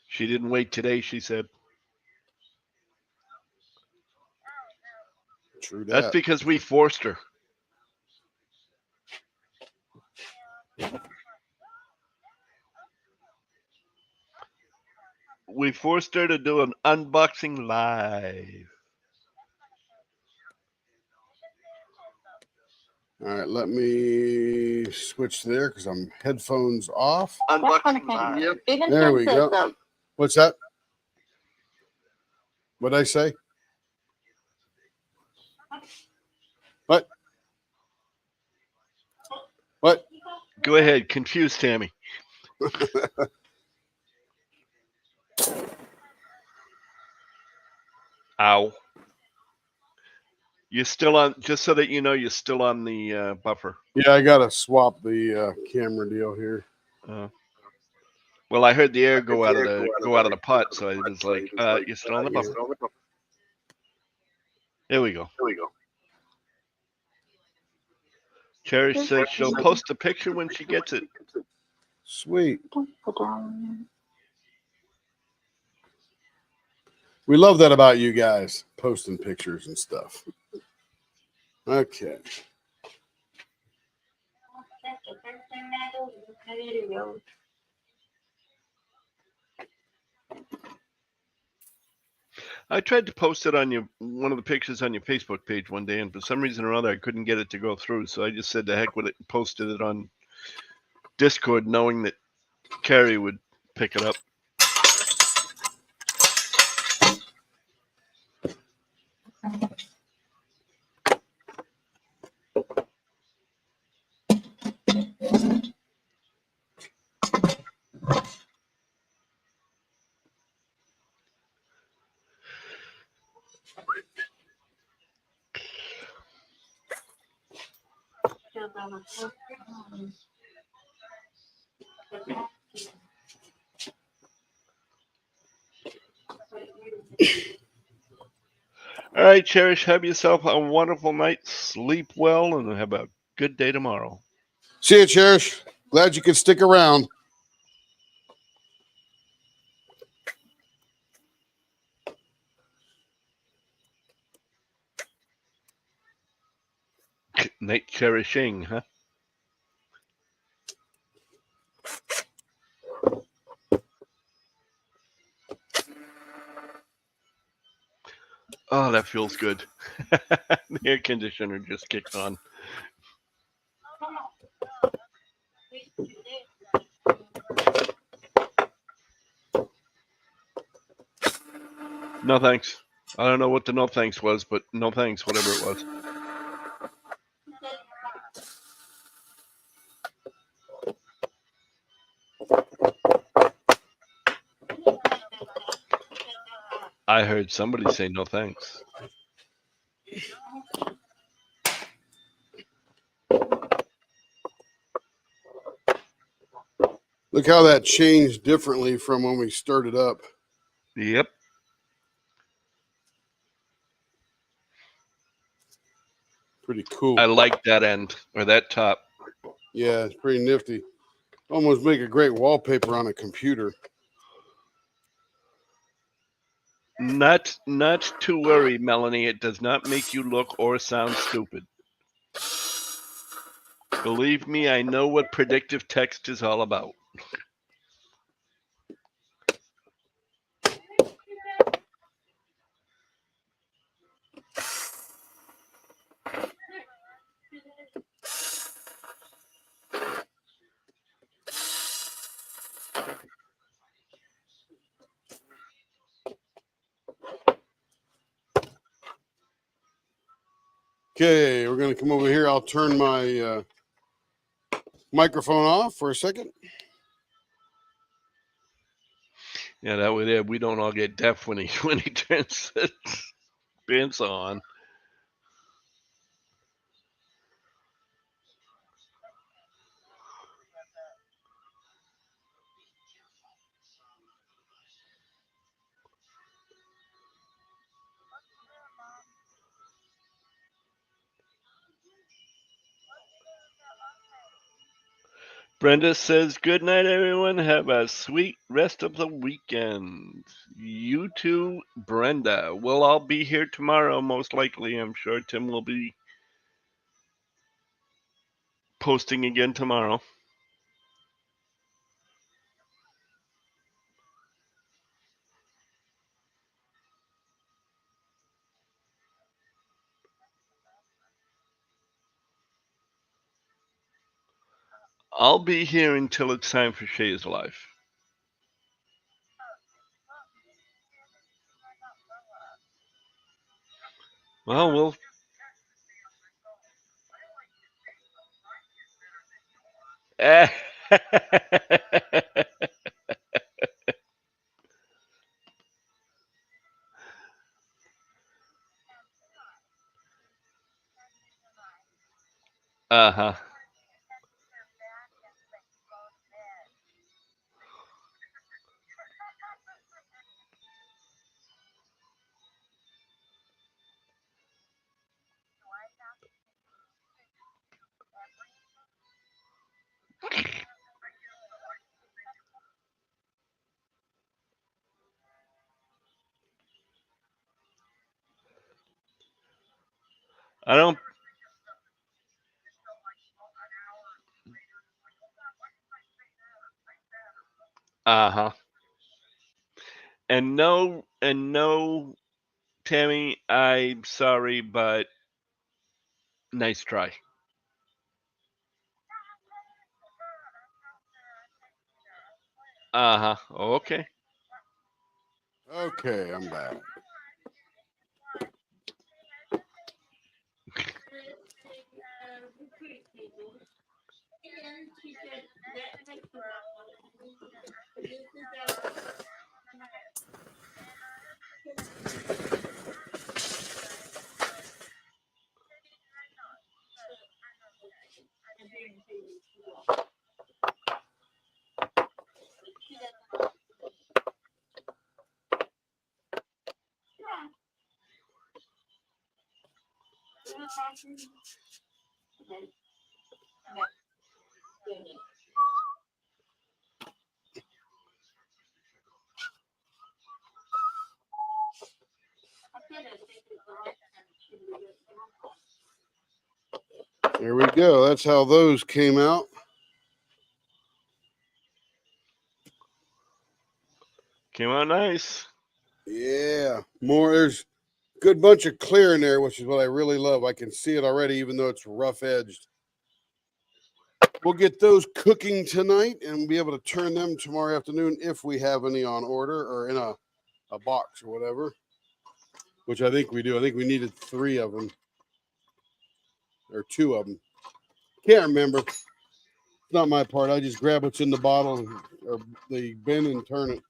She didn't wait today, she said. True That's that. because we forced her. We forced her to do an unboxing live. All right, let me switch there because I'm headphones off. Unboxing live. Yep. There we go. What's that? What'd I say? What? What? Go ahead, confuse Tammy. Ow. You're still on, just so that you know, you're still on the buffer. Yeah, I gotta swap the camera deal here. Well, I heard the air go out of the pot, so I was like, "You're still on the buffer." There we go. Cherish says she'll post a picture when she gets it. Sweet. We love that about you guys, posting pictures and stuff. Okay. I tried to post it on one of the pictures on your Facebook page one day, and for some reason or other, I couldn't get it to go through. So I just said, "The heck with it," and posted it on Discord, knowing that Carrie would pick it up. All right, Cherish, have yourself a wonderful night. Sleep well, and have a good day tomorrow. See you, Cherish. Glad you could stick around. Night cherishing, huh? Oh, that feels good. The air conditioner just kicked on. No thanks. I don't know what the no thanks was, but no thanks, whatever it was. I heard somebody say no thanks. Look how that changed differently from when we started up. Yep. Pretty cool. I like that end or that top. Yeah, it's pretty nifty. Almost make a great wallpaper on a computer. Not to worry, Melanie. It does not make you look or sound stupid. Believe me, I know what predictive text is all about. Okay, we're going to come over here. I'll turn my microphone off for a second. Yeah, that way there we don't all get deaf when he turns the pants on. Brenda says, "Good night, everyone. Have a sweet rest of the weekend." You too, Brenda. We'll all be here tomorrow, most likely. I'm sure Tim will be posting again tomorrow. I'll be here until it's time for Shay's Life. Well, we'll. Uh-huh. I don't. Uh-huh. And no, Tammy, I'm sorry, but nice try. Uh-huh. Okay. Okay, I'm back. There we go. That's how those came out. Came out nice. Yeah, more. There's a good bunch of clear in there, which is what I really love. I can see it already, even though it's rough edged. We'll get those cooking tonight and be able to turn them tomorrow afternoon if we have any on order or in a box or whatever, which I think we do. I think we needed 3 of them or 2 of them. Can't remember. It's not my part. I just grab what's in the bottle or the bin and turn it.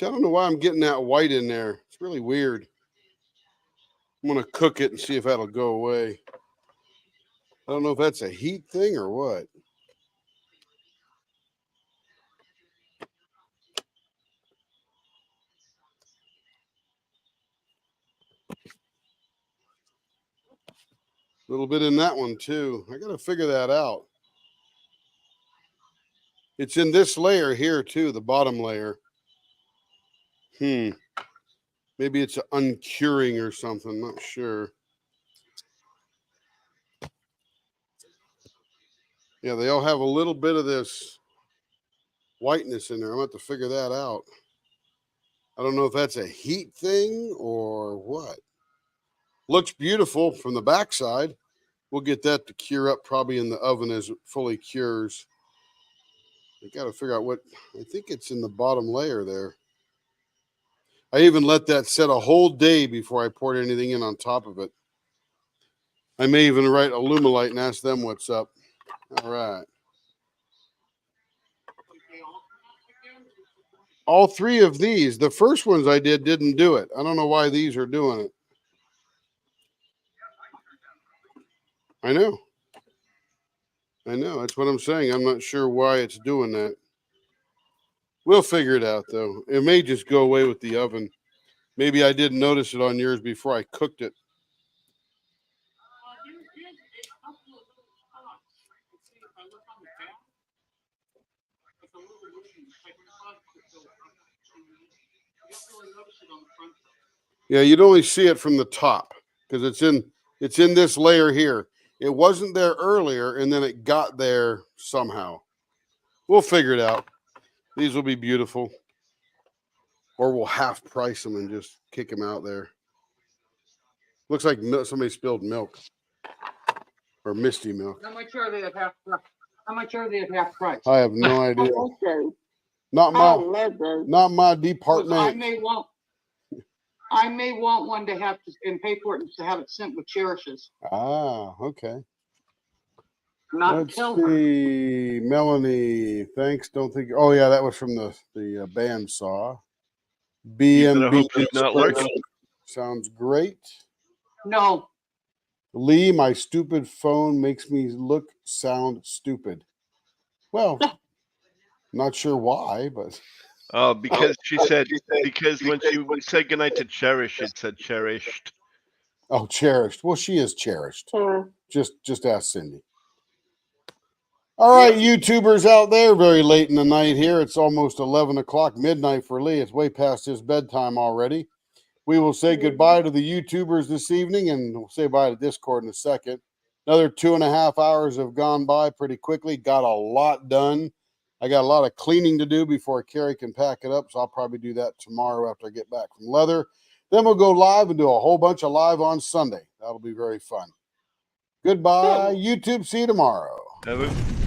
See, I don't know why I'm getting that white in there. It's really weird. I'm going to cook it and see if that'll go away. I don't know if that's a heat thing or what. A little bit in that one too. I got to figure that out. It's in this layer here too, the bottom layer. Maybe it's uncuring or something. Not sure. Yeah, they all have a little bit of this whiteness in there. I'm going to have to figure that out. I don't know if that's a heat thing or what. Looks beautiful from the backside. We'll get that to cure up probably in the oven as it fully cures. I got to figure out what, I think it's in the bottom layer there. I even let that set a whole day before I poured anything in on top of it. I may even write Alumilite and ask them what's up. All right. All three of these, the first ones I did didn't do it. I don't know why these are doing it. I know. That's what I'm saying. I'm not sure why it's doing that. We'll figure it out, though. It may just go away with the oven. Maybe I didn't notice it on yours before I cooked it. Yeah, you'd only see it from the top because it's in this layer here. It wasn't there earlier, and then it got there somehow. We'll figure it out. These will be beautiful. Or we'll half price them and just kick them out there. Looks like somebody spilled milk. Or Misty milk. How much are they at half price? How much are they at half price? I have no idea. Okay. Not my Because department. I may want one to have to, and pay for it and to have it sent with cherishes. Ah, okay. Not Let's tell her. see. Melanie, thanks. Don't think. Oh, yeah, that was from the bandsaw. better hope BMB. it's not working. Sounds great. No, Lee, my stupid phone makes me sound stupid. Well, not sure why, but Oh, because because when she said goodnight to Cherish, it said cherished. oh, cherished. Well, she is cherished. Uh, Just ask Cindy. All right, YouTubers out there, very late in the night here. It's almost 11 o'clock, midnight for Lee. It's way past his bedtime already. We will say goodbye to the YouTubers this evening, and we'll say bye to Discord in a second. Another 2.5 hours have gone by pretty quickly. Got a lot done. I got a lot of cleaning to do before Carrie can pack it up, so I'll probably do that tomorrow after I get back from Leather. Then we'll go live and do a whole bunch of live on Sunday. That'll be very fun. Goodbye, YouTube. See you tomorrow. Have a